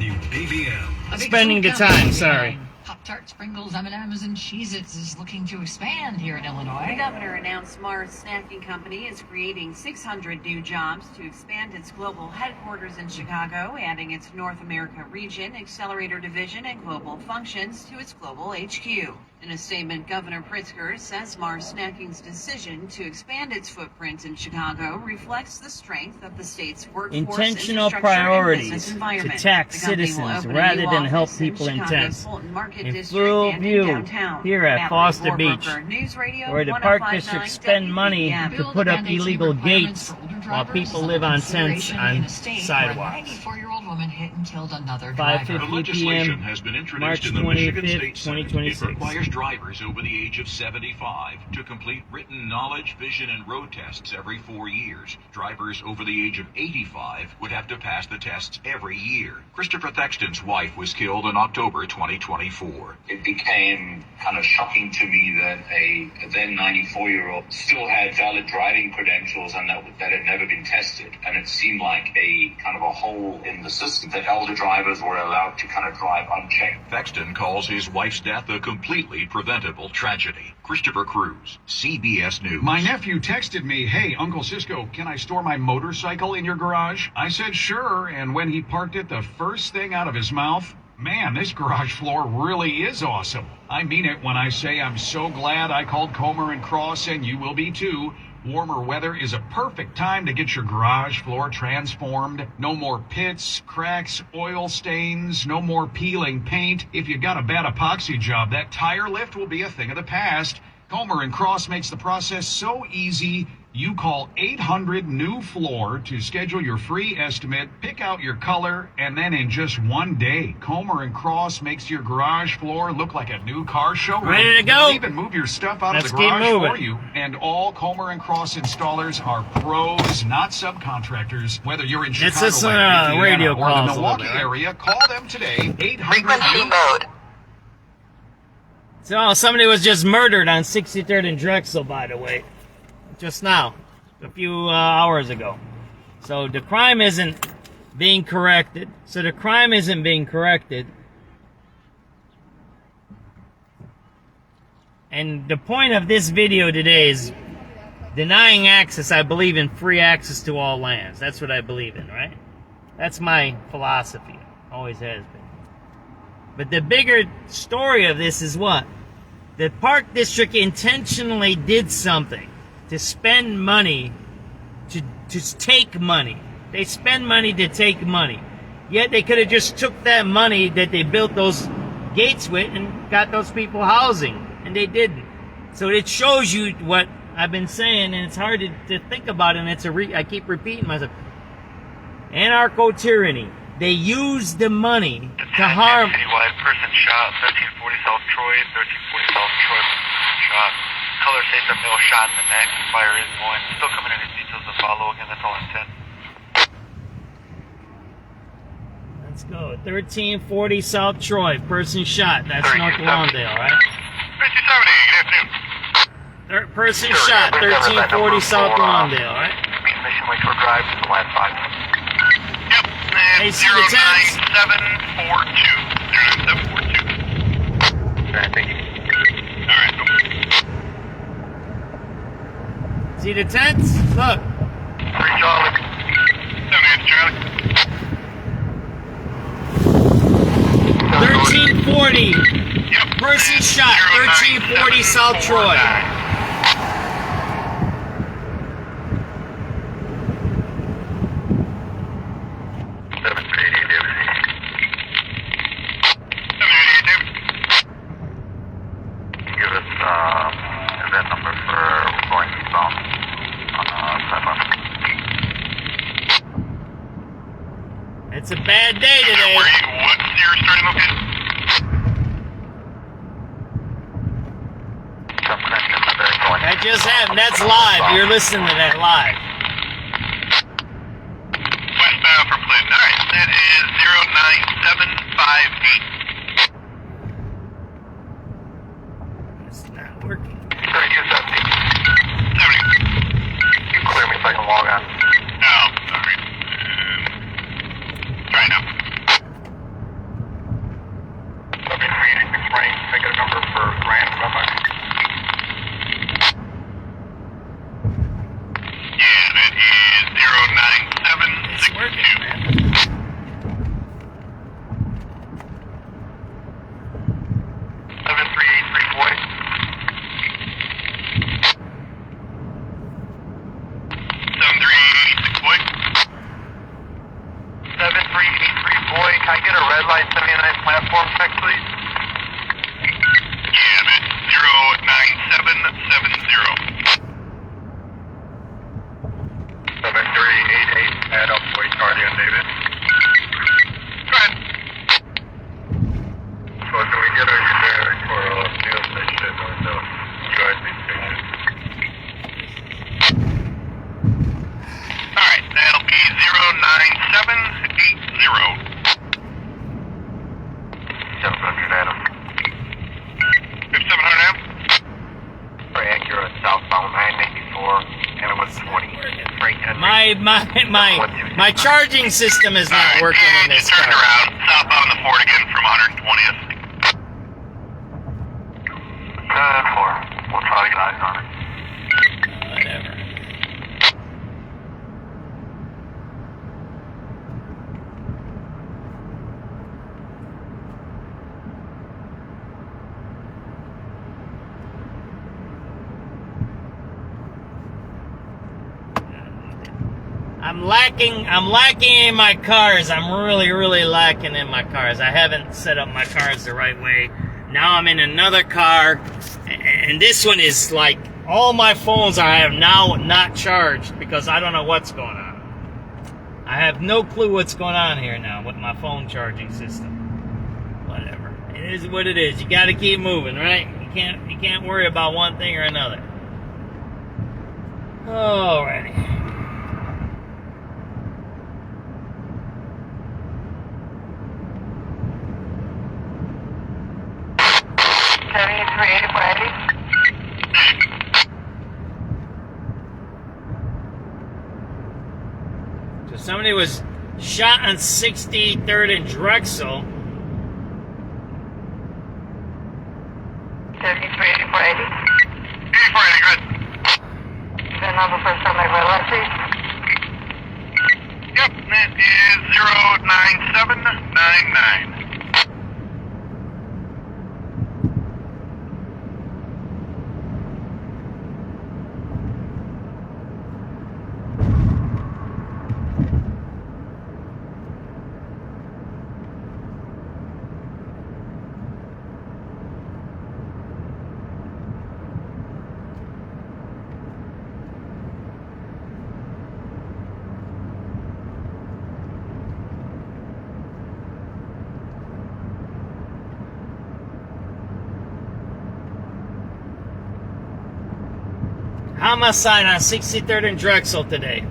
Spending the time, sorry.
Pop-Tarts, Pringles, M&M's, and Cheez-Its is looking to expand here in Illinois.
The governor announced Mars Snacking Company is creating 600 new jobs to expand its global headquarters in Chicago, adding its North America region, accelerator division, and global functions to its global HQ. In a statement, Governor Pritzker says Mars Snacking's decision to expand its footprint in Chicago reflects the strength of the state's workforce,
intentional priorities to tax citizens rather than help people in tents. In full view here at Foster Beach, where the park district spend money to put up illegal gates while people live on tents on sidewalks.
94-year-old woman hit and killed another driver.
5:50 p.m.
has been introduced
March
in the
25th,
Michigan State Senate.
2026.
It requires drivers over the age of 75 to complete written knowledge, vision, and road tests every 4 years. Drivers over the age of 85 would have to pass the tests every year. Christopher Thexton's wife was killed in October 2024.
It became kind of shocking to me that a then 94-year-old still had valid driving credentials and that had never been tested. And it seemed like a kind of a hole in the system that elder drivers were allowed to kind of drive unchecked.
Thexton calls his wife's death a completely preventable tragedy. Christopher Cruz, CBS News.
My nephew texted me, "Hey, Uncle Cisco, can I store my motorcycle in your garage?" I said, "Sure," and when he parked it, the first thing out of his mouth, "Man, this garage floor really is awesome." I mean it when I say I'm so glad I called Comer and Cross, and you will be too. Warmer weather is a perfect time to get your garage floor transformed. No more pits, cracks, oil stains, no more peeling paint. If you've got a bad epoxy job, that tire lift will be a thing of the past. Comer and Cross makes the process so easy. You call 800-NEW-FLOOR to schedule your free estimate, pick out your color, and then in just one day, Comer and Cross makes your garage floor look like a new car showroom.
Ready to go?
They'll even move your stuff out of the garage for you. And all Comer and Cross installers are pros, not subcontractors. Whether you're in Chicago,
It's just radio
or the
calls
Milwaukee area, call them today. 800-NEW-FLOOR.
So somebody was just murdered on 63rd and Drexel, by the way. Just now, a few hours ago. So the crime isn't being corrected. And the point of this video today is denying access. I believe in free access to all lands. That's what I believe in, right? That's my philosophy. Always has been. But the bigger story of this is what? The park district intentionally did something to spend money, to take money. They spend money to take money. Yet they could have just took that money that they built those gates with and got those people housing. And they didn't. So it shows you what I've been saying, and it's hard to think about, and I keep repeating myself. Anarcho-tyranny. They use the money to harm.
Citywide person shot, 1340 South Troy, 1340 South Troy, shot. Color safe or middle shot in the neck. Fire is going. Still coming in details to follow. Again, that's all in 10.
Let's go. 1340 South Troy, person shot. That's North Lawndale, right?
1370, good afternoon.
Person shot, 1340 South Lawndale, right?
Mission Lakeshore Drive to the last 5. Yep,
Hey, see the tents?
09742. 09742. Alright, thank you. Alright, no.
See the tents? Look.
3 Charlie. 78 Charlie.
1340. Yep. Person shot, 1340 South Troy. It's a bad day today.
What's your starting location?
That just happened. That's live. You're listening to that live.
Westbound for Flint. Alright, that is 09758.
It's not working.
3270. 70. You clear me so I can log on. No, sorry. Try now. Okay, 386 Frank. Make a number for Grant. Bye-bye. Yeah, that is 09762.
It's working, man.
7383 boy. 7386 boy. 7383 boy. Can I get a red light 79 platform check, please? Yeah, that's 09770. 7388, add up boy, Charlie and David. Go ahead. So can we get a generic for a fuel station or the UIC station? Alright, that'll be 09780. 700 Adam. 5700 Adam. For Acura southbound 984 and it was 20.
My charging system is not working in this car.
Turned around, southbound the Ford again from 120th. 10-4. We'll try to get eyes on it.
Whatever. I'm lacking in my cars. I'm really lacking in my cars. I haven't set up my cars the right way. Now I'm in another car, and this one is like all my phones I have now not charged because I don't know what's going on. I have no clue what's going on here now with my phone charging system. Whatever. It is what it is. You got to keep moving, right? You can't worry about one thing or another. Alrighty. So somebody was shot on 63rd and Drexel.
8480, good.
Is that number first time I realized, please?
Yep, that is 09799.
Homicide on 63rd and Drexel today.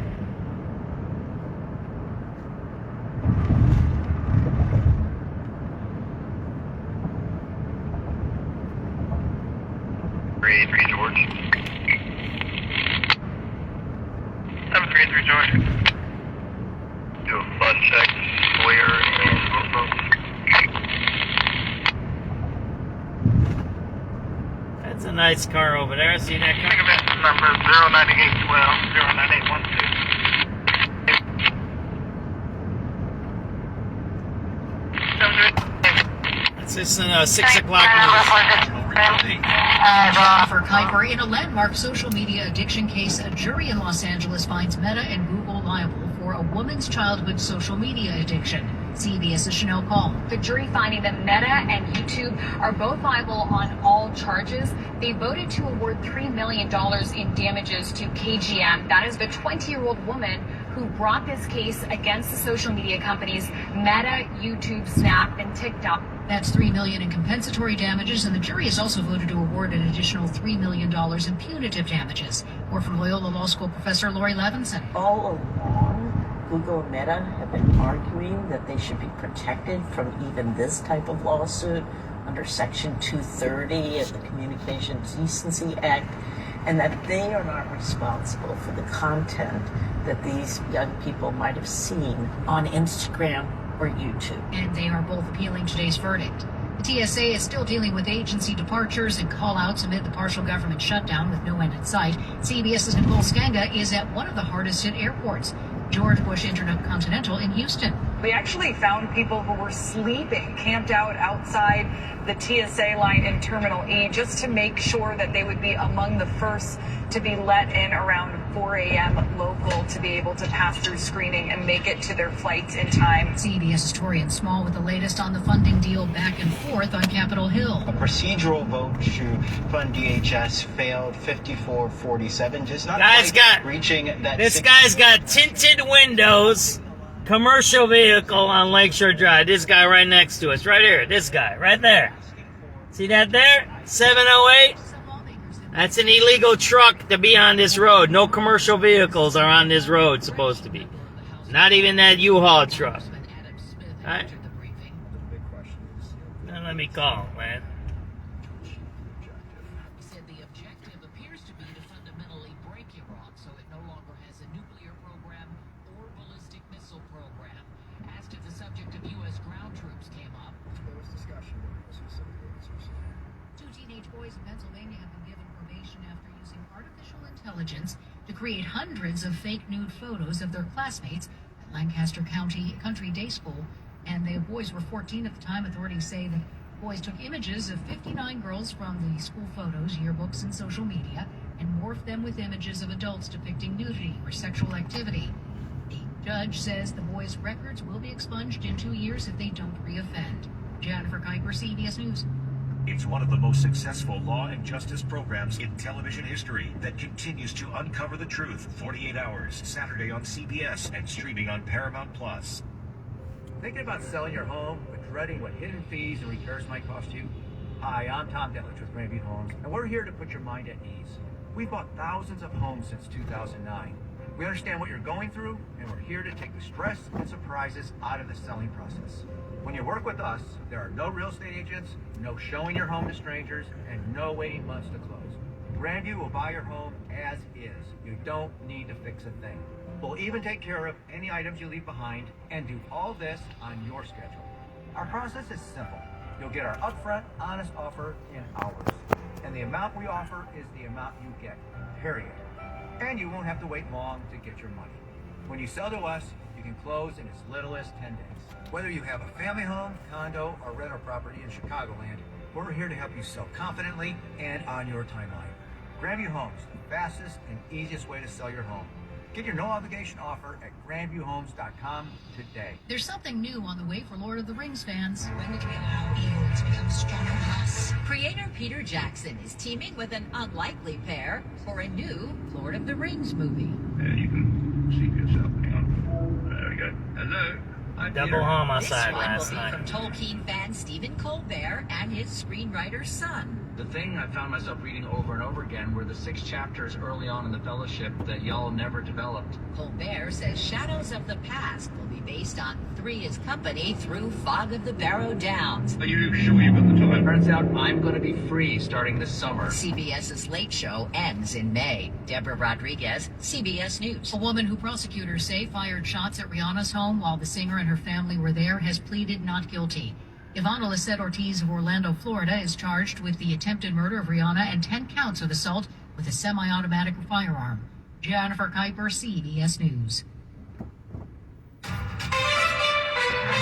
George. 733 George. Do a flood check, clear, and
That's a nice car over there. See that car?
number 09812, 09812.
It's just 6 o'clock news.
For Kuiper, in a landmark social media addiction case, a jury in Los Angeles finds Meta and Google liable for a woman's childhood social media addiction. CBS's Chanel Call.
The jury finding that Meta and YouTube are both liable on all charges. They voted to award $3 million in damages to KGM. That is the 20-year-old woman who brought this case against the social media companies Meta, YouTube, Snap, and TikTok.
That's $3 million in compensatory damages, and the jury has also voted to award an additional $3 million in punitive damages. More from Loyola Law School professor Lori Levinson.
All along, Google and Meta have been arguing that they should be protected from even this type of lawsuit under Section 230 of the Communications Decency Act, and that they are not responsible for the content that these young people might have seen on Instagram or YouTube.
And they are both appealing today's verdict. The TSA is still dealing with agency departures and call-outs amid the partial government shutdown with no end in sight. CBS's Nicole Skanga is at one of the hardest-hit airports, George Bush Intercontinental in Houston.
We actually found people who were sleeping, camped out outside the TSA line in Terminal E just to make sure that they would be among the first to be let in around 4 a.m. local to be able to pass through screening and make it to their flights in time.
CBS's Torian Small with the latest on the funding deal back and forth on Capitol Hill.
A procedural vote to fund DHS failed 54-47, just not reaching that.
This guy's got tinted windows, commercial vehicle on Lakeshore Drive. This guy right next to us, right here. This guy, right there. See that there? 708? That's an illegal truck to be on this road. No commercial vehicles are on this road, supposed to be. Not even that U-Haul truck. All right. Now let me call, man.
To create hundreds of fake nude photos of their classmates at Lancaster Country Day School, and the boys were 14 at the time. Authorities say that boys took images of 59 girls from the school photos, yearbooks, and social media, and morphed them with images of adults depicting nudity or sexual activity. The judge says the boys' records will be expunged in 2 years if they don't reoffend. Jennifer Kuiper, CBS News.
It's one of the most successful law and justice programs in television history that continues to uncover the truth. 48 Hours, Saturday on CBS and streaming on Paramount Plus.
Thinking about selling your home, but dreading what hidden fees and repairs might cost you? Hi, I'm Tom Delich with Grandview Homes, and we're here to put your mind at ease. We've bought thousands of homes since 2009. We understand what you're going through, and we're here to take the stress and surprises out of the selling process. When you work with us, there are no real estate agents, no showing your home to strangers, and no waiting months to close. Grandview will buy your home as is. You don't need to fix a thing. We'll even take care of any items you leave behind and do all this on your schedule. Our process is simple. You'll get our upfront, honest offer in hours. And the amount we offer is the amount you get, period. And you won't have to wait long to get your money. When you sell to us, you can close in as little as 10 days. Whether you have a family home, condo, or rental property in Chicagoland, we're here to help you sell confidently and on your timeline. Grandview Homes, the fastest and easiest way to sell your home. Get your no-obligation offer at grandviewhomes.com today.
There's something new on the way for Lord of the Rings fans.
When the dream of how evil has become stronger than us. Creator Peter Jackson is teaming with an unlikely pair for a new Lord of the Rings movie.
Yeah, you can see for yourself. Hang on. There we go. Hello.
Double homicide last
This one
night.
will be from Tolkien fan Stephen Colbert and his screenwriter's son.
The thing I found myself reading over and over again were the 6 chapters early on in the Fellowship that y'all never developed.
Colbert says Shadows of the Past will be based on Three's company through Fog of the Barrow Downs.
Are you sure you've got the time? Turns out I'm going to be free starting this summer.
CBS's Late Show ends in May. Deborah Rodriguez, CBS News.
A woman who prosecutors say fired shots at Rihanna's home while the singer and her family were there has pleaded not guilty. Ivana Lisette Ortiz of Orlando, Florida, is charged with the attempted murder of Rihanna and 10 counts of assault with a semi-automatic firearm. Jennifer Kuiper, CBS News.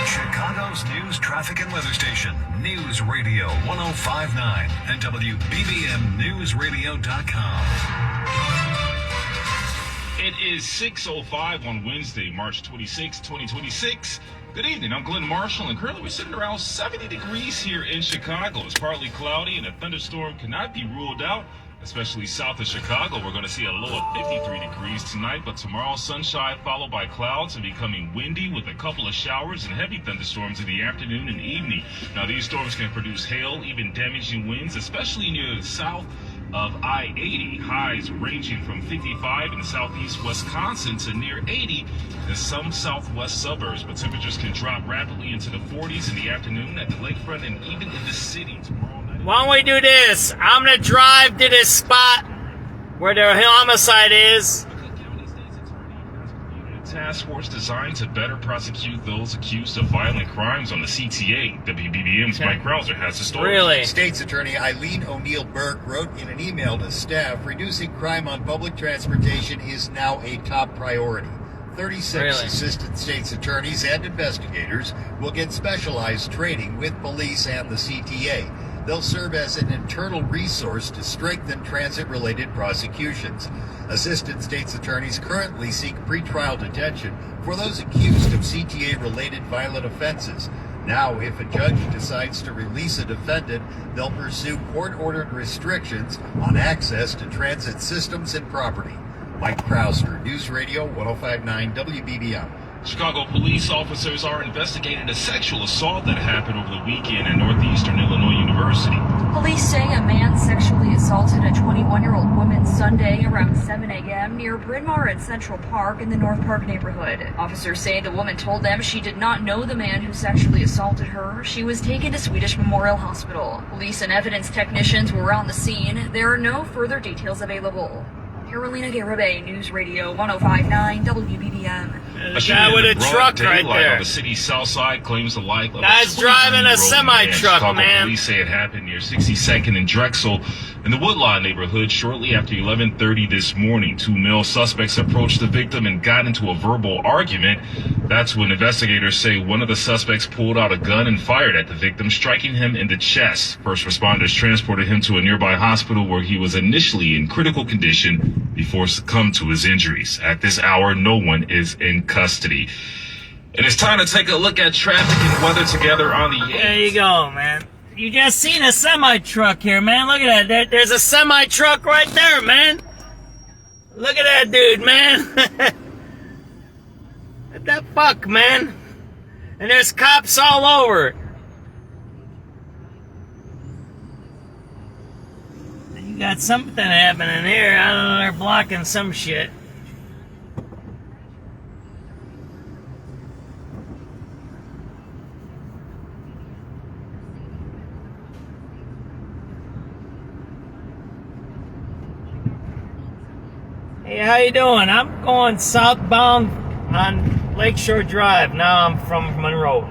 Chicago's news, traffic, and weather station. News Radio 105.9 and WBBMNewsRadio.com.
It is 6:05 on Wednesday, March 26, 2026. Good evening, I'm Glenn Marshall, and currently we're sitting around 70 degrees here in Chicago. It's partly cloudy, and a thunderstorm cannot be ruled out, especially south of Chicago. We're going to see a low of 53 degrees tonight, but tomorrow sunshine followed by clouds and becoming windy with a couple of showers and heavy thunderstorms in the afternoon and evening. Now, these storms can produce hail, even damaging winds, especially near the south of I-80, highs ranging from 55 in southeast Wisconsin to near 80 in some southwest suburbs, but temperatures can drop rapidly into the 40s in the afternoon at the lakefront and even in the city tomorrow night.
Why don't we do this? I'm going to drive to this spot where the homicide is.
Task force designed to better prosecute those accused of violent crimes on the CTA. WBBM's Mike Krauser has the story.
Really?
State's Attorney Eileen O'Neill Burke wrote in an email to staff, reducing crime on public transportation is now a top priority. 36 assistant state's attorneys and investigators will get specialized training with police and the CTA. They'll serve as an internal resource to strengthen transit-related prosecutions. Assistant state's attorneys currently seek pretrial detention for those accused of CTA-related violent offenses. Now, if a judge decides to release a defendant, they'll pursue court-ordered restrictions on access to transit systems and property. Mike Krauser, News Radio 105.9 WBBM.
Chicago police officers are investigating a sexual assault that happened over the weekend at Northeastern Illinois University.
Police say a man sexually assaulted a 21-year-old woman Sunday around 7 a.m. near Bryn Mawr at Central Park in the North Park neighborhood. Officers say the woman told them she did not know the man who sexually assaulted her. She was taken to Swedish Memorial Hospital. Police and evidence technicians were on the scene. There are no further details available. Carolina Garibay, News Radio 105.9 WBBM.
A guy with a truck right there on the city's south side claims the life of
guy's driving a semi-truck,
Chicago
man.
Police say it happened near 62nd and Drexel in the Woodlawn neighborhood shortly after 11:30 this morning. 2 male suspects approached the victim and got into a verbal argument. That's when investigators say one of the suspects pulled out a gun and fired at the victim, striking him in the chest. First responders transported him to a nearby hospital where he was initially in critical condition before succumbed to his injuries. At this hour, no one is in custody. And it's time to take a look at traffic and weather together on the 8th.
There you go, man. You just seen a semi-truck here, man. Look at that. There's a semi-truck right there, man. Look at that dude, man. What the fuck, man? And there's cops all over. You got something happening here. I don't know, they're blocking some shit. Hey, how you doing? I'm going southbound on Lakeshore Drive. Now I'm from Monroe.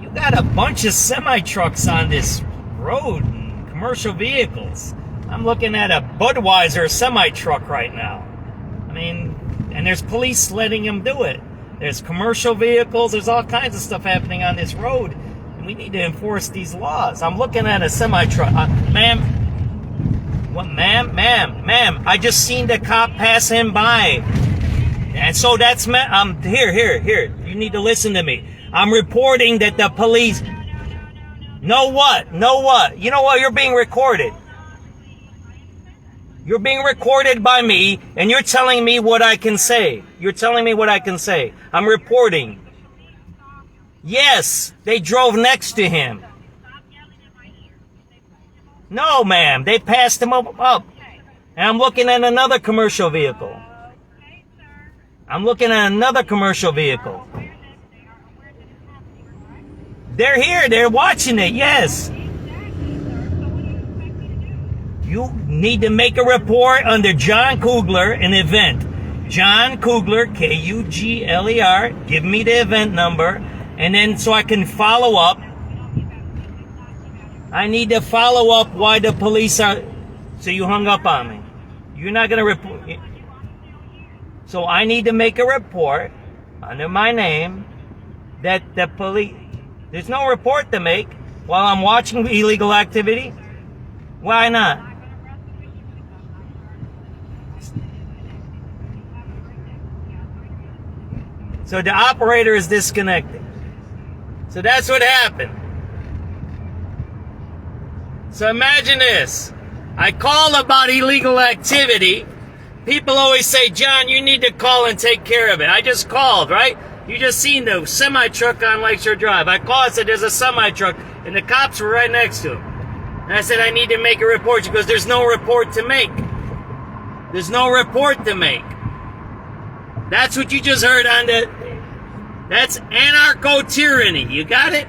You got a bunch of semi-trucks on this road and commercial vehicles. I'm looking at a Budweiser semi-truck right now. I mean, and there's police letting them do it. There's commercial vehicles. There's all kinds of stuff happening on this road. And we need to enforce these laws. I'm looking at a semi-truck. Ma'am. What, ma'am, I just seen the cop pass him by. And so that's, here, you need to listen to me. I'm reporting that the police, know what? You know what? You're being recorded. You're being recorded by me, and you're telling me what I can say. I'm reporting. Yes, they drove next to him. No, ma'am, they passed him up. And I'm looking at another commercial vehicle. I'm looking at another commercial vehicle. They're here, they're watching it, yes. You need to make a report under John Kugler, an event. John Kugler, Kugler, give me the event number, and then so I can follow up. I need to follow up why the police are... So you hung up on me. You're not going to report... So I need to make a report under my name that the police... There's no report to make while I'm watching illegal activity. Why not? So the operator is disconnected. So that's what happened. So imagine this. I call about illegal activity. People always say, John, you need to call and take care of it. I just called, right? You just seen the semi-truck on Lakeshore Drive. I called and said, there's a semi-truck, and the cops were right next to him. And I said, I need to make a report. She goes, there's no report to make. There's no report to make. That's what you just heard on the... That's anarcho-tyranny. You got it?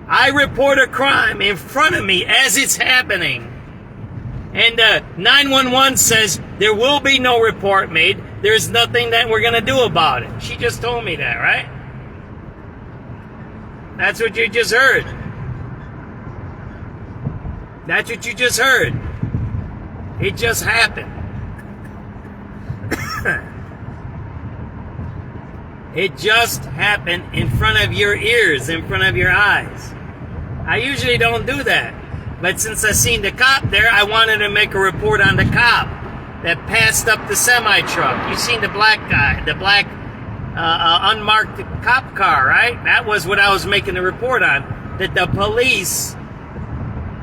I report a crime in front of me as it's happening. And 911 says there will be no report made. There's nothing that we're going to do about it. She just told me that, right? That's what you just heard. That's what you just heard. It just happened. It just happened in front of your ears, in front of your eyes. I usually don't do that. But since I seen the cop there, I wanted to make a report on the cop that passed up the semi-truck. You seen the black guy, the black unmarked cop car, right? That was what I was making a report on. That the police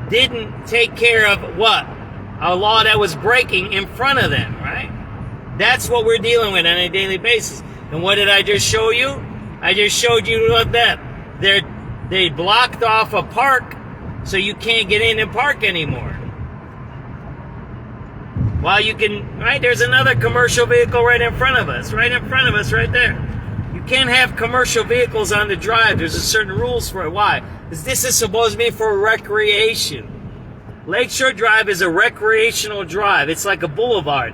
didn't take care of what? A law that was breaking in front of them, right? That's what we're dealing with on a daily basis. And what did I just show you? I just showed you that they blocked off a park so you can't get in and park anymore. While you can, right? There's another commercial vehicle right in front of us, right there. You can't have commercial vehicles on the drive. There's a certain rules for it. Why? Because this is supposed to be for recreation. Lakeshore Drive is a recreational drive. It's like a boulevard.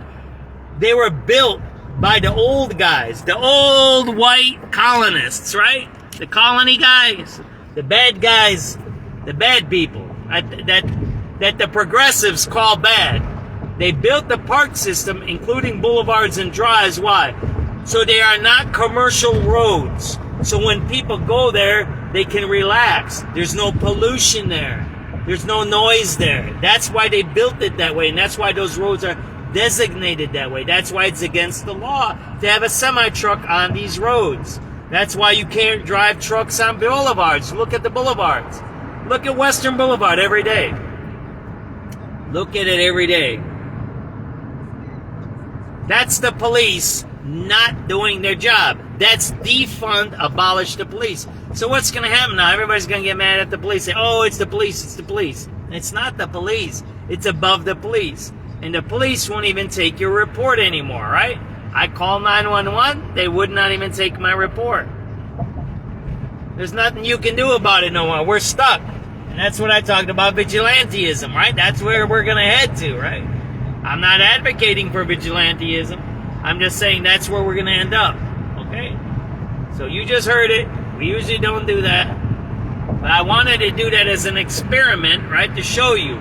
They were built by the old guys, the old white colonists, right? The colony guys, the bad guys, the bad people that the progressives call bad. They built the park system, including boulevards and drives. Why? So they are not commercial roads. So when people go there, they can relax. There's no pollution there. There's no noise there. That's why they built it that way, and that's why those roads are designated that way. That's why it's against the law to have a semi-truck on these roads. That's why you can't drive trucks on boulevards. Look at the boulevards. Look at Western Boulevard every day. Look at it every day. That's the police not doing their job. That's defund, abolish the police. So what's going to happen now? Everybody's going to get mad at the police. Say, oh, it's the police, it's the police. It's not the police. It's above the police. And the police won't even take your report anymore, right? I call 911, they would not even take my report. There's nothing you can do about it no more. We're stuck. And that's what I talked about, vigilantism, right? That's where we're going to head to, right? I'm not advocating for vigilantism. I'm just saying that's where we're going to end up, okay? So you just heard it. We usually don't do that. But I wanted to do that as an experiment, right, to show you.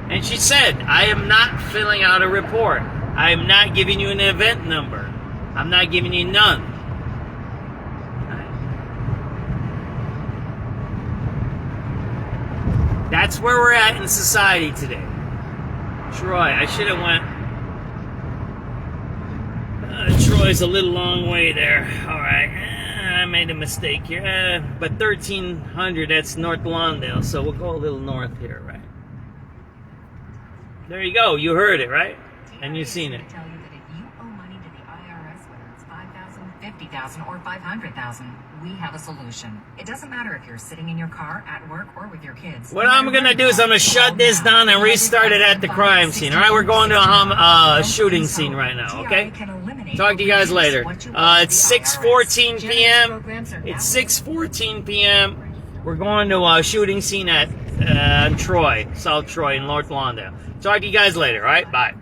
And she said, I am not filling out a report. I am not giving you an event number. I'm not giving you none. That's where we're at in society today. Troy, I should have went... Troy's a little long way there. All right. I made a mistake here. But 1300, that's North Lawndale. So we'll go a little north here, right? There you go. You heard it, right? And you've seen it.
Tell you that if you owe money to the IRS, whether it's $5,000, $50,000, or $500,000,
we have a solution. It doesn't matter if you're sitting in your car, at work, or with your kids.
What I'm gonna do is I'm gonna shut this down and restart it at the crime scene. All right, we're going to a shooting scene right now. Okay. Talk to you guys later. It's 6:14 p.m. It's 6:14 p.m. We're going to a shooting scene at Troy, South Troy in North Lawndale. Talk to you guys later. All right. Bye.